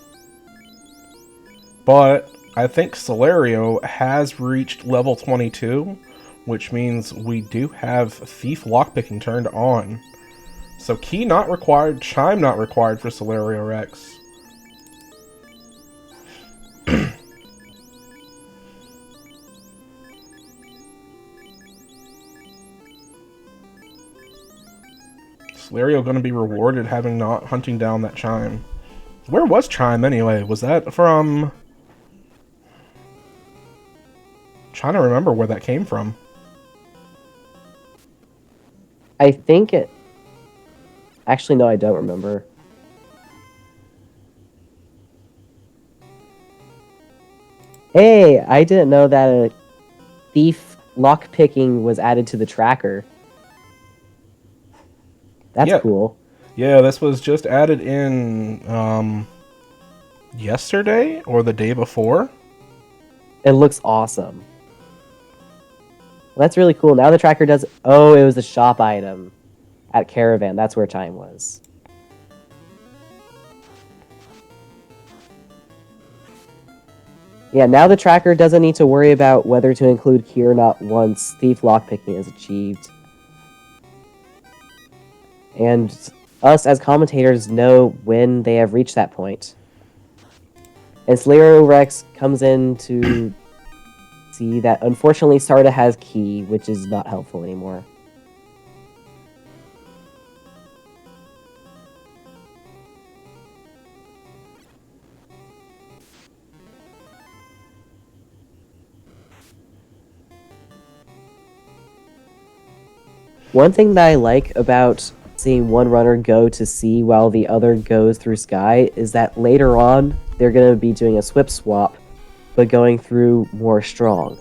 But I think Solario has reached level 22, which means we do have Thief lockpicking turned on. So key not required, chime not required for Solariorex. Solario going to be rewarded having not hunting down that chime. Where was chime anyway? Was that from... Trying to remember where that came from. I think it... Actually, no, I don't remember. Hey, I didn't know that a thief lockpicking was added to the tracker. That's cool. Yeah, this was just added in yesterday or the day before. It looks awesome. Well, that's really cool. Now the tracker does... Oh, it was a shop item at Caravan. That's where chime was. Yeah, now the tracker doesn't need to worry about whether to include key or not once Thief lockpicking is achieved. And us as commentators know when they have reached that point. And Solariorex comes in to see that unfortunately Sarda has key, which is not helpful anymore. One thing that I like about seeing one runner go to sea while the other goes through sky is that later on they're going to be doing a swip swap, but going through more strong.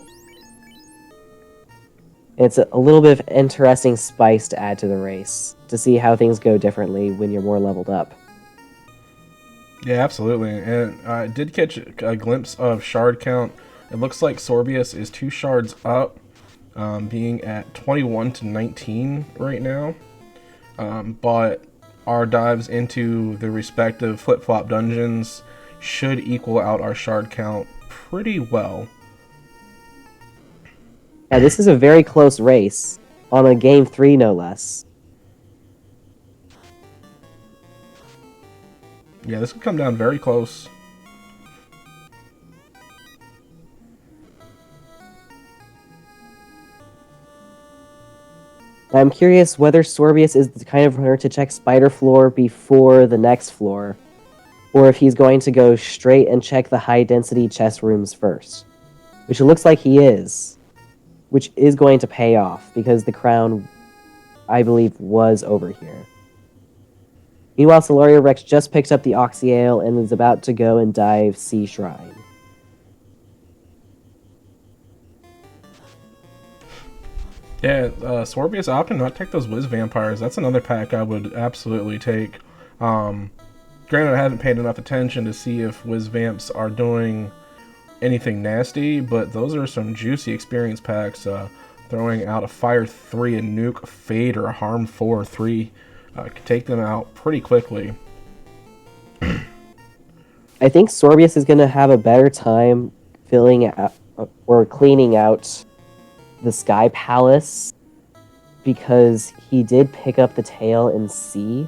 It's a little bit of interesting spice to add to the race, to see how things go differently when you're more leveled up. Yeah, absolutely. And I did catch a glimpse of shard count. It looks like Sorbius is 2 shards up, being at 21 to 19 right now. but our dives into the respective flip-flop dungeons should equal out our shard count pretty well. Yeah, this is a very close race on a game 3, no less. Yeah, this could come down very close. I'm curious whether Sorbius is the kind of runner to check Spider Floor before the next floor, or if he's going to go straight and check the high-density chest rooms first. Which it looks like he is, which is going to pay off, because the crown, I believe, was over here. Meanwhile, Solariorex just picked up the Oxyale and is about to go and dive Sea Shrine. Yeah, Sorbius opted not to take those Wiz Vampires. That's another pack I would absolutely take. Granted, I haven't paid enough attention to see if Wiz Vamps are doing anything nasty, but those are some juicy experience packs. Throwing out a Fire 3, a Nuke, Fade, or a Harm 4, 3 could take them out pretty quickly. I think Sorbius is going to have a better time filling out or cleaning out the Sky Palace because he did pick up the tail in C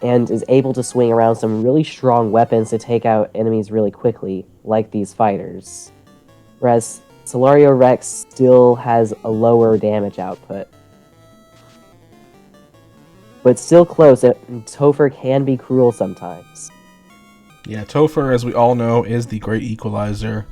and is able to swing around some really strong weapons to take out enemies really quickly, like these fighters. Whereas Solariorex still has a lower damage output. But still close, and Topher can be cruel sometimes. Yeah, Topher, as we all know, is the great equalizer.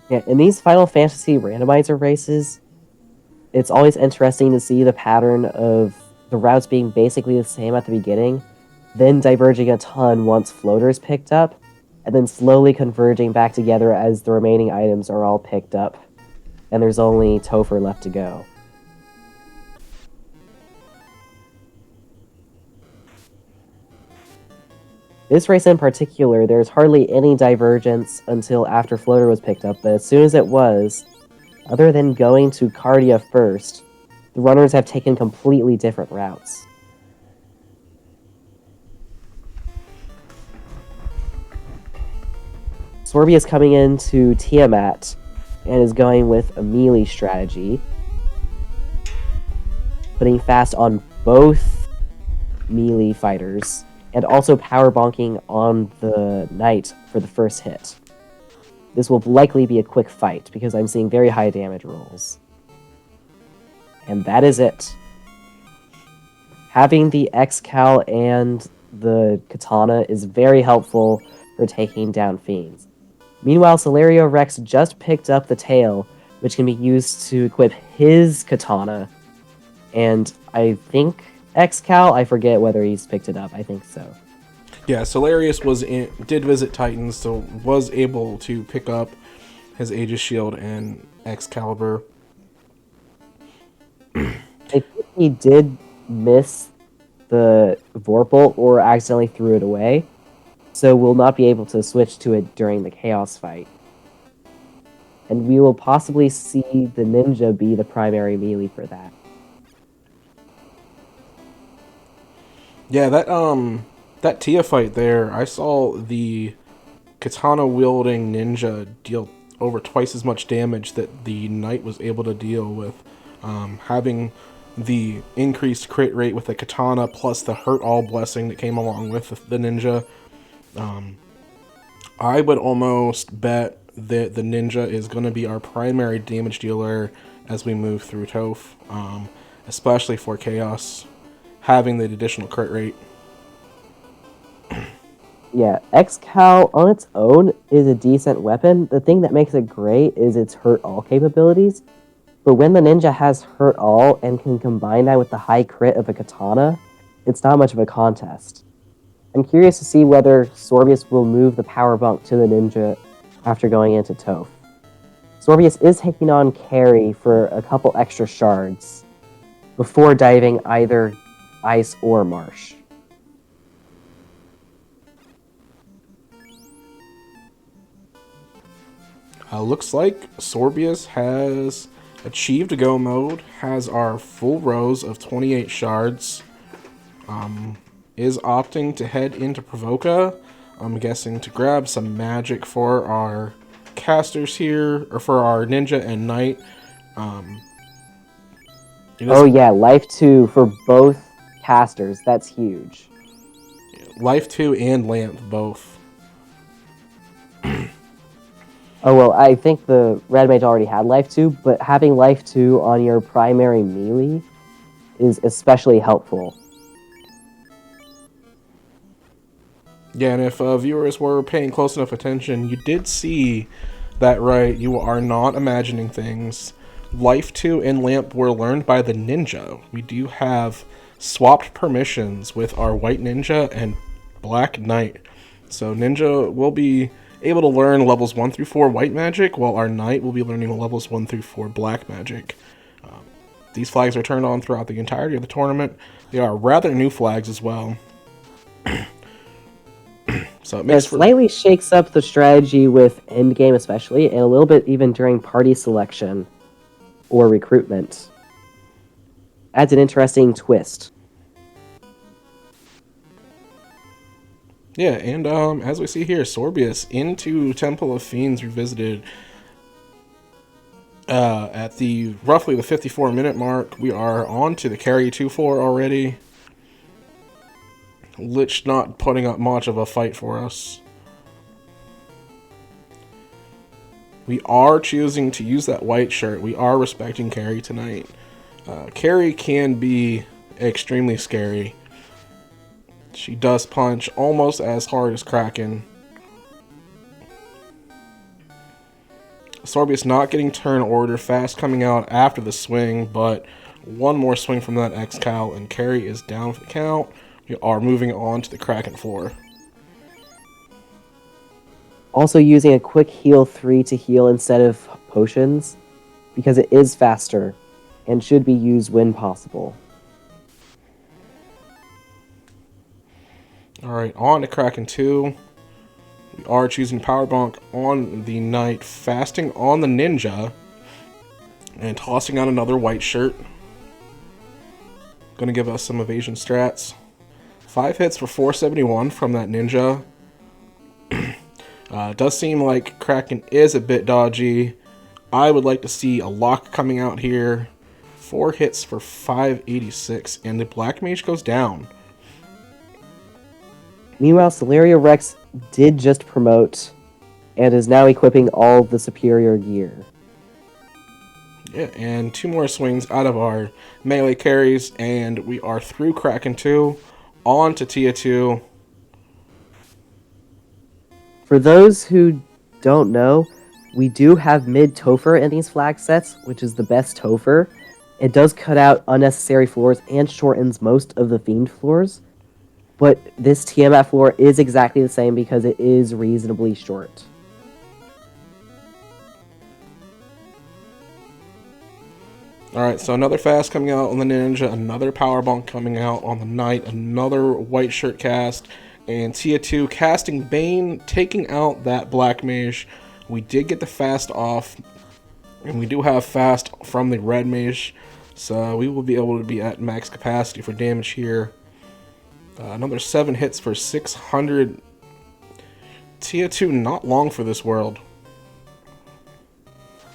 Yeah, in these Final Fantasy randomizer races, it's always interesting to see the pattern of the routes being basically the same at the beginning, then diverging a ton once floaters picked up, and then slowly converging back together as the remaining items are all picked up, and there's only Topher left to go. This race in particular, there's hardly any divergence until after floater was picked up, but as soon as it was, other than going to Cardia first, the runners have taken completely different routes. Sorbius coming into Tiamat and is going with a melee strategy, putting fast on both melee fighters, and also power bonking on the knight for the first hit. This will likely be a quick fight, because I'm seeing very high damage rolls. And that is it. Having the X-Cal and the Katana is very helpful for taking down Fiends. Meanwhile, Solariorex just picked up the tail, which can be used to equip his Katana. And I think X-Cal, I forget whether he's picked it up, I think so. Yeah, Solarius did visit Titans, so was able to pick up his Aegis Shield and Excalibur. I think he did miss the Vorpal or accidentally threw it away, so we'll not be able to switch to it during the Chaos fight. And we will possibly see the Ninja be the primary melee for that. Yeah, that Tia fight there, I saw the katana-wielding ninja deal over twice as much damage that the knight was able to deal with. Having the increased crit rate with the katana plus the hurt all blessing that came along with the ninja. I would almost bet that the ninja is going to be our primary damage dealer as we move through Toph, especially for Chaos, having the additional crit rate. Yeah, X-Cal on its own is a decent weapon. The thing that makes it great is its hurt all capabilities. But when the ninja has hurt all and can combine that with the high crit of a katana, it's not much of a contest. I'm curious to see whether Sorbius will move the power bunk to the ninja after going into Toph. Sorbius is taking on Carry for a couple extra shards before diving either ice or marsh. Looks like Sorbius has achieved go mode, has our full rows of 28 shards, is opting to head into Provoca, I'm guessing to grab some magic for our casters here, or for our ninja and knight. Oh yeah, life 2 for both casters, that's huge. Life 2 and lamp both. Oh well, I think the red mage already had life 2, but having life 2 on your primary melee is especially helpful. Yeah, and if viewers were paying close enough attention, you did see that, right? You are not imagining things. Life 2 and lamp were learned by the ninja. We do have swapped permissions with our white ninja and black knight. So ninja will be able to learn levels 1 through 4 white magic, while our knight will be learning levels 1 through 4 black magic. These flags are turned on throughout the entirety of the tournament. They are rather new flags as well. So it slightly shakes up the strategy with endgame especially, and a little bit even during party selection or recruitment. Adds an interesting twist. Yeah, and as we see here, Sorbius into Temple of Fiends Revisited at the roughly the 54-minute mark. We are on to the carry 2-4 already. Lich not putting up much of a fight for us. We are choosing to use that white shirt. We are respecting carry tonight. Carry can be extremely scary. She does punch almost as hard as Kraken. Sorbius not getting turn order, fast coming out after the swing, but one more swing from that X-Cal and carry is down for the count. We are moving on to the Kraken floor. Also using a quick heal 3 to heal instead of potions, because it is faster and should be used when possible. Alright, on to Kraken 2. We are choosing Power Bonk on the Knight, fasting on the Ninja, and tossing out another white shirt. Gonna give us some evasion strats. 5 hits for 471 from that Ninja. Does seem like Kraken is a bit dodgy. I would like to see a lock coming out here. 4 hits for 586, and the Black Mage goes down. Meanwhile, Solariorex did just promote and is now equipping all the superior gear. Yeah, and 2 more swings out of our melee carries, and we are through Kraken 2, on to Tia 2. For those who don't know, we do have mid Topher in these flag sets, which is the best Topher. It does cut out unnecessary floors and shortens most of the Fiend floors, but this Tiamat floor is exactly the same because it is reasonably short. Alright, so another fast coming out on the Ninja, another Power Bonk coming out on the Knight, another white shirt cast, and Tia 2 casting Bane, taking out that Black Mage. We did get the fast off, and we do have fast from the Red Mage, so we will be able to be at max capacity for damage here. Another 7 hits for 600. Tia 2 not long for this world.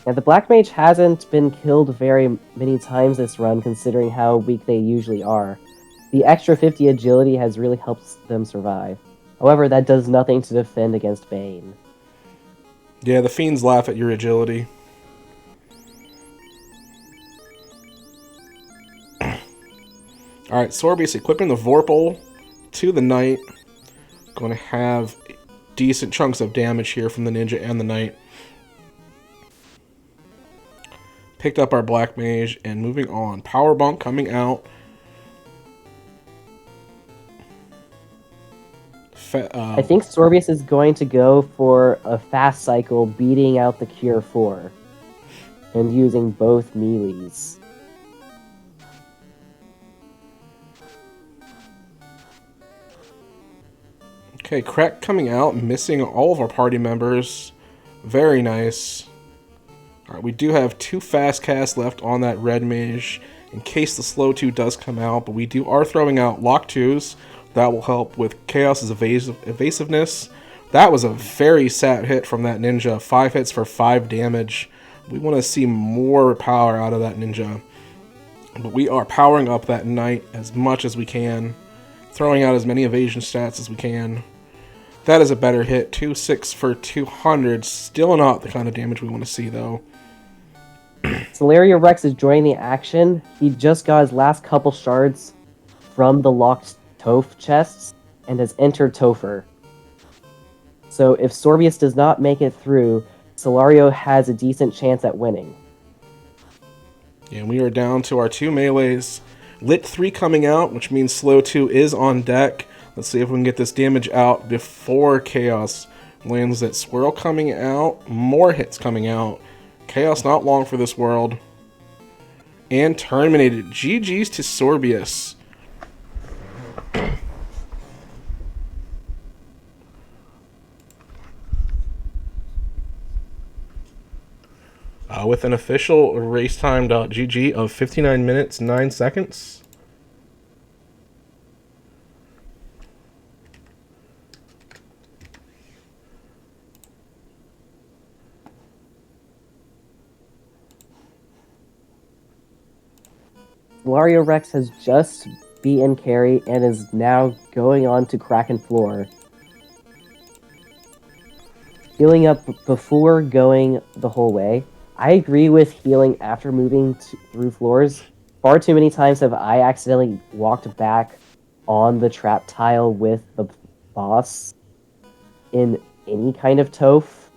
Yeah, the Black Mage hasn't been killed very many times this run, considering how weak they usually are. The extra 50 agility has really helped them survive. However, that does nothing to defend against Bane. Yeah, the Fiends laugh at your agility. Alright, Sorbius equipping the Vorpal to the Knight. Going to have decent chunks of damage here from the Ninja and the Knight. Picked up our Black Mage and moving on. Power Bonk coming out. I think Sorbius is going to go for a fast cycle, beating out the Cure 4. and using both melees. Okay, Crack coming out, missing all of our party members. Very nice. Alright, we do have 2 fast casts left on that red mage in case the slow 2 does come out, but we are throwing out lock 2s. That will help with Chaos's evasiveness. That was a very sad hit from that ninja. 5 hits for 5 damage. We want to see more power out of that ninja. But we are powering up that knight as much as we can. Throwing out as many evasion stats as we can. That is a better hit. 2-6 for 200. Still not the kind of damage we want to see, though. Solariorex is joining the action. He just got his last couple shards from the locked Toph chests and has entered Topher. So if Sorbius does not make it through, Solario has a decent chance at winning. And we are down to our 2 melees. Lit 3 coming out, which means slow 2 is on deck. Let's see if we can get this damage out before Chaos lands that swirl coming out. More hits coming out. Chaos not long for this world. And terminated. GG's to Sorbius. With an official racetime.gg of 59 minutes, 9 seconds. Solariorex has just beaten Carry and is now going on to Kraken Floor. Healing up before going the whole way. I agree with healing after moving through floors. Far too many times have I accidentally walked back on the trap tile with the boss in any kind of Toph.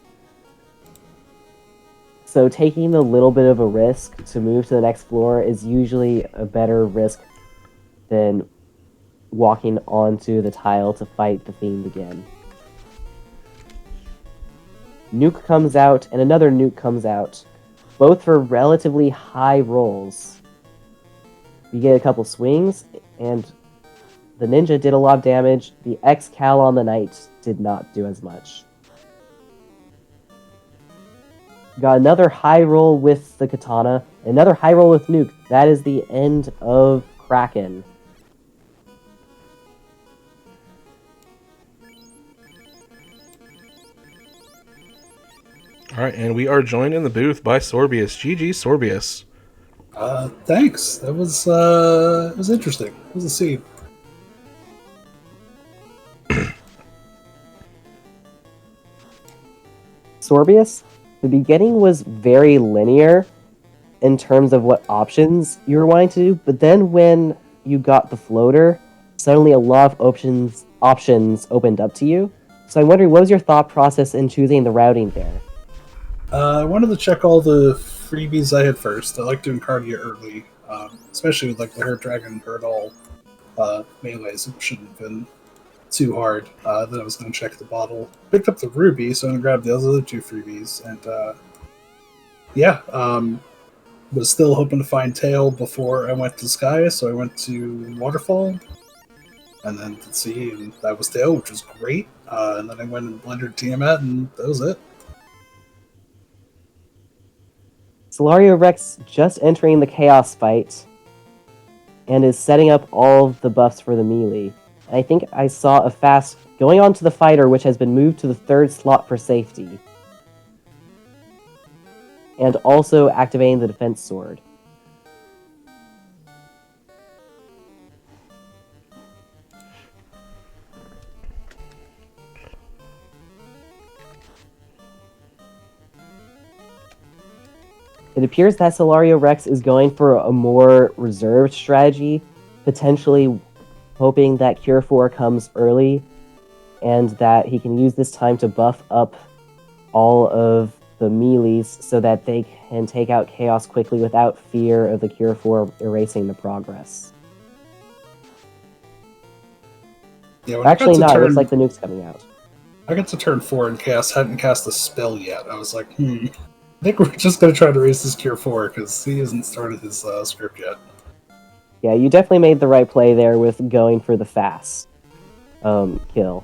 So taking a little bit of a risk to move to the next floor is usually a better risk than walking onto the tile to fight the Fiend again. Nuke comes out, and another nuke comes out. Both for relatively high rolls. You get a couple swings, and the ninja did a lot of damage. The X-Cal on the knight did not do as much. Got another high roll with the katana, another high roll with nuke. That is the end of Kraken. Alright, and we are joined in the booth by Sorbius. GG Sorbius. Thanks. That was it was interesting. It was a scene. Sorbius, the beginning was very linear in terms of what options you were wanting to do, but then when you got the floater, suddenly a lot of options opened up to you. So I'm wondering, what was your thought process in choosing the routing there? I wanted to check all the freebies I had first. I like doing cardio early, especially with like the Hurt Dragon, Hurt All melees. It shouldn't have been too hard. Then I was going to check the bottle. Picked up the ruby, so I'm going to grab the other 2 freebies. And was still hoping to find Tail before I went to Sky, so I went to Waterfall. And then to see, and that was Tail, which was great. And then I went and blended Tiamat, and that was it. Solariorex just entering the Chaos fight and is setting up all of the buffs for the melee. And I think I saw a fast going on to the fighter, which has been moved to the 3rd slot for safety. And also activating the defense sword. It appears that Solariorex is going for a more reserved strategy, potentially hoping that Cure 4 comes early, and that he can use this time to buff up all of the melees so that they can take out Chaos quickly without fear of the Cure 4 erasing the progress. Yeah, Actually not, it looks like the nuke's coming out. I got to turn 4 and Chaos hadn't cast a spell yet. I was like, I think we're just going to try to raise this Cure 4 because he hasn't started his script yet. Yeah, you definitely made the right play there with going for the fast kill.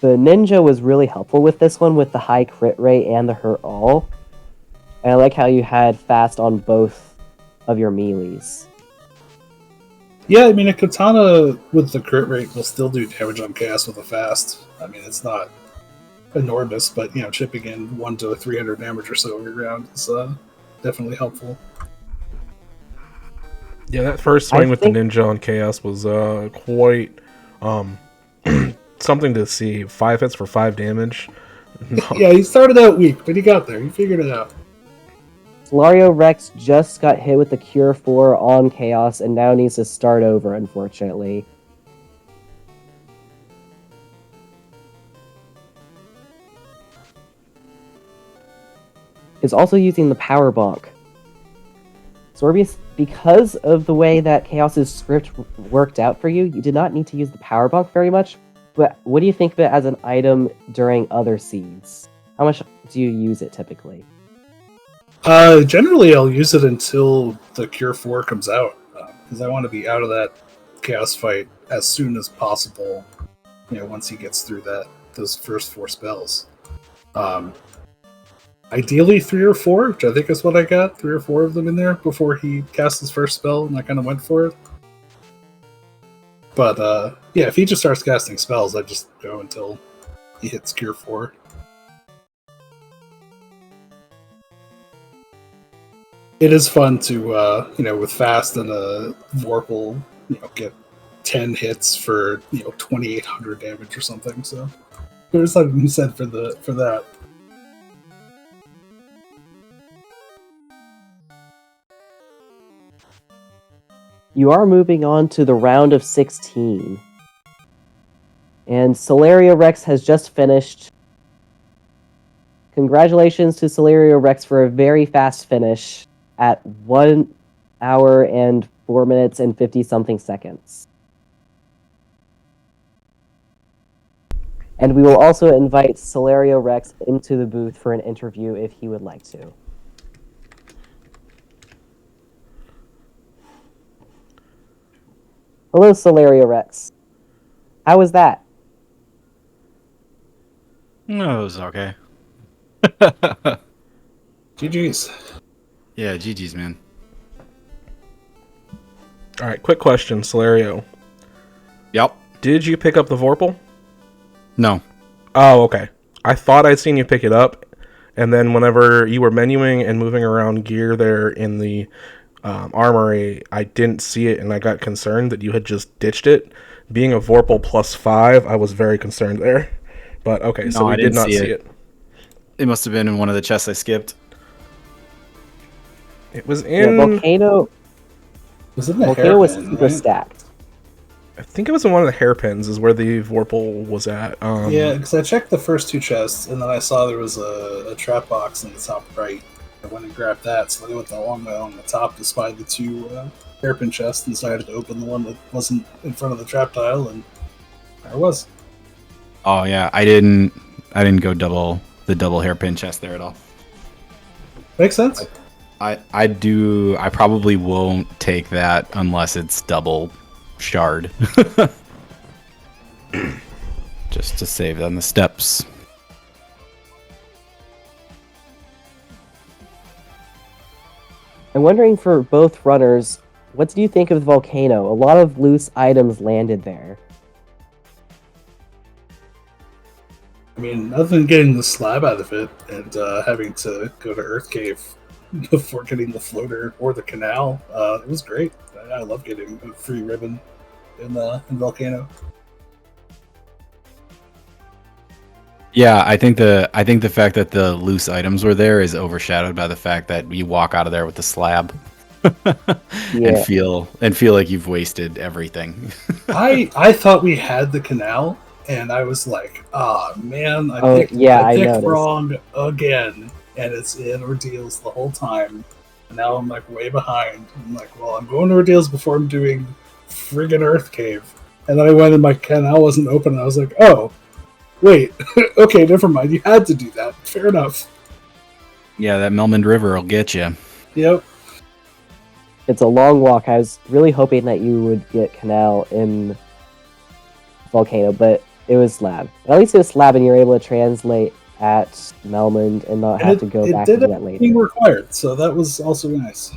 The ninja was really helpful with this one with the high crit rate and the hurt all. And I like how you had fast on both of your melees. Yeah, I mean, a katana with the crit rate will still do damage on chaos with a fast. I mean, it's not enormous, but, chipping in 1 to 300 damage or so every round is definitely helpful. Yeah, that first swing with the ninja on chaos was quite something to see. 5 hits for 5 damage. Yeah, he started out weak, but he got there. He figured it out. Solariorex just got hit with the Cure 4 on Chaos and now needs to start over, unfortunately. Is also using the Power Bonk. Sorbius, because of the way that Chaos's script worked out for you, you did not need to use the Power Bonk very much. But what do you think of it as an item during other seeds? How much do you use it typically? Generally, I'll use it until the Cure 4 comes out, because I want to be out of that Chaos fight as soon as possible, once he gets through those first 4 spells. Ideally 3 or 4, which I think is what I got, 3 or 4 of them in there before he cast his first spell, and I kind of went for it. But, yeah, if he just starts casting spells, I just go until he hits Cure 4. It is fun to, with Fast and a Vorpal, get 10 hits for, 2,800 damage or something, so there's something said for that. You are moving on to the round of 16. And Solariorex has just finished. Congratulations to Solariorex for a very fast finish at 1 hour and 4 minutes and 50-something seconds. And we will also invite Solariorex into the booth for an interview if he would like to. Hello, Solariorex. How was that? No, it was okay. GG's. Yeah, GG's, man. Alright, quick question, Solario. Yep. Did you pick up the Vorpal? No. Oh, okay. I thought I'd seen you pick it up, and then whenever you were menuing and moving around gear there in the armory, I didn't see it, and I got concerned that you had just ditched it. Being a Vorpal +5, I was very concerned there. But okay, so we did not see it. It must have been in one of the chests I skipped. It was in... Yeah, Volcano was super right? stacked. I think it was in one of the hairpins is where the Vorpal was at. Yeah, because I checked the first 2 chests, and then I saw there was a trap box in the top right. I went and grabbed that, so I went along the top to spy the 2 hairpin chests and decided to open the one that wasn't in front of the trap tile, and there it was. Oh yeah, I didn't go double hairpin chest there at all. Makes sense. I probably won't take that unless it's double shard. Just to save on the steps. I'm wondering for both runners, what did you think of the Volcano? A lot of loose items landed there. I mean, other than getting the slab out of it and having to go to Earth Cave before getting the floater or the canal, it was great. I love getting a free ribbon in Volcano. Yeah, I think the fact that the loose items were there is overshadowed by the fact that you walk out of there with the slab and feel like you've wasted everything. I thought we had the canal, and I was like, man, I picked wrong again, and it's in Ordeals the whole time. And now I'm like way behind. I'm like, well, I'm going to Ordeals before I'm doing friggin' Earth Cave. And then I went and my canal wasn't open, and I was like, oh, Wait, okay, never mind. You had to do that. Fair enough. Yeah, that Melmond River will get you. Yep. It's a long walk. I was really hoping that you would get Canal in Volcano, but it was Slab. At least it was Slab, and you're able to translate at Melmond and not have to go it back did into that later. everything required, so that was also nice.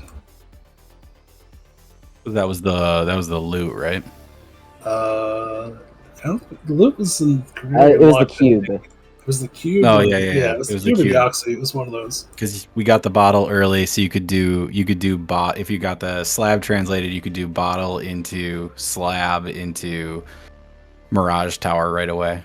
That was the loot, right? The loot was in It was the cube. It was the cube. Oh, or- yeah. It was the cube or the oxy. It was one of those. Because we got the bottle early, so you could do if you got the slab translated, you could do bottle into slab into Mirage Tower right away.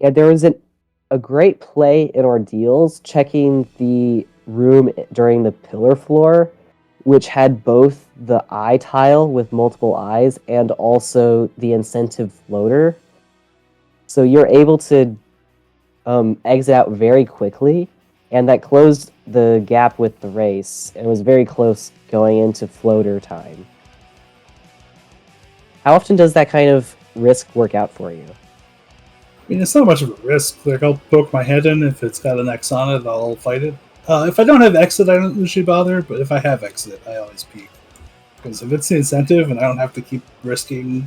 Yeah, there was a great play in Ordeals checking the room during the pillar floor, which had both the eye tile with multiple eyes and also the incentive floater. So you're able to exit out very quickly, and that closed the gap with the race. It was very close going into floater time. How often does that kind of risk work out for you? I mean, it's not much of a risk. Like, I'll poke my head in. If it's got an X on it, I'll fight it. If I don't have exit, I don't usually bother. But if I have exit, I always peek. Because if it's the incentive and I don't have to keep risking,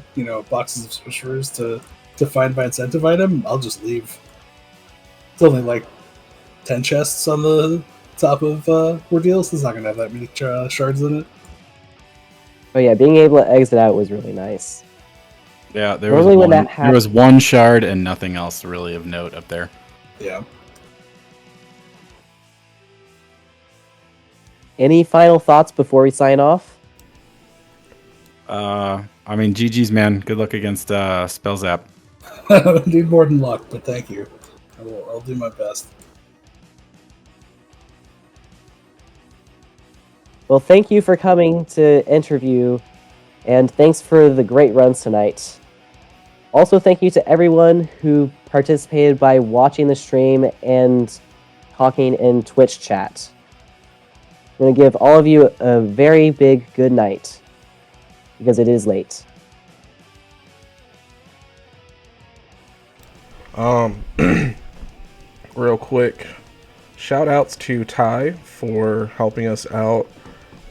boxes of swishers to find my incentive item, I'll just leave. It's only like 10 chests on the top of Ordeals. It's not going to have that many shards in it. Oh yeah, being able to exit out was really nice. Yeah, there Normally when was that there was one shard and nothing else really of note up there. Yeah. Any final thoughts before we sign off? I mean, GG's, man. Good luck against Spell Zap. Need more than luck, but thank you. I'll do my best. Well, thank you for coming to interview, and thanks for the great runs tonight. Also, thank you to everyone who participated by watching the stream and talking in Twitch chat. I'm going to give all of you a very big good night, because it is late. Real quick, shout outs to Ty for helping us out,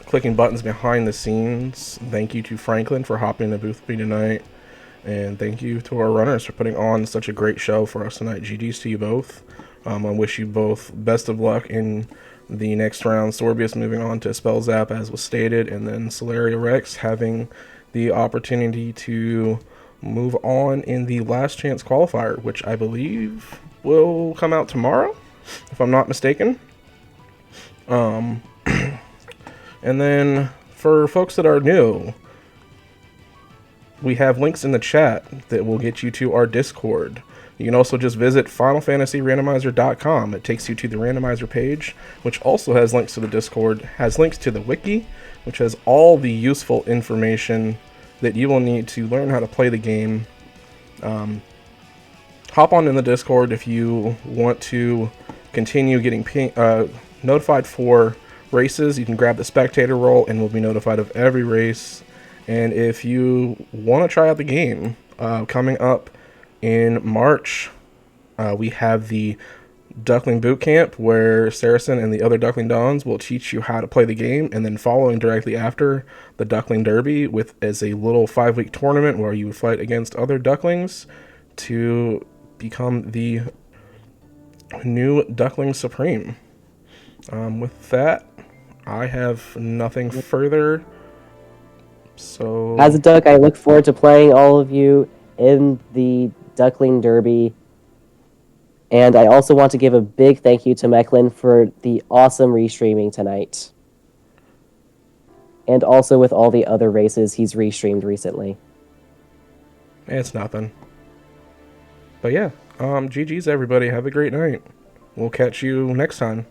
clicking buttons behind the scenes. Thank you to Franklin for hopping in the booth with me tonight. And thank you to our runners for putting on such a great show for us tonight. GG's to you both. I wish you both best of luck in the next round. Sorbius moving on to Spell Zap, as was stated, and then Solariorex having the opportunity to move on in the last chance qualifier, which I believe will come out tomorrow, if I'm not mistaken. And then for folks that are new, we have links in the chat that will get you to our Discord. You can also just visit FinalFantasyRandomizer.com. It takes you to the randomizer page, which also has links to the Discord, has links to the wiki, which has all the useful information that you will need to learn how to play the game. Hop on in the Discord if you want to continue getting notified for races. You can grab the spectator role and will be notified of every race. And if you want to try out the game, coming up in March, we have the Duckling Boot Camp, where Saracen and the other Duckling Dons will teach you how to play the game, and then following directly after the Duckling Derby as a little 5-week tournament where you would fight against other Ducklings to become the new Duckling Supreme. With that, I have nothing further. So, As a duck, I look forward to playing all of you in the Duckling Derby. And I also want to give a big thank you to Mecklin for the awesome restreaming tonight. And also with all the other races he's restreamed recently. it's nothing. But yeah, GG's everybody. Have a great night. We'll catch you next time.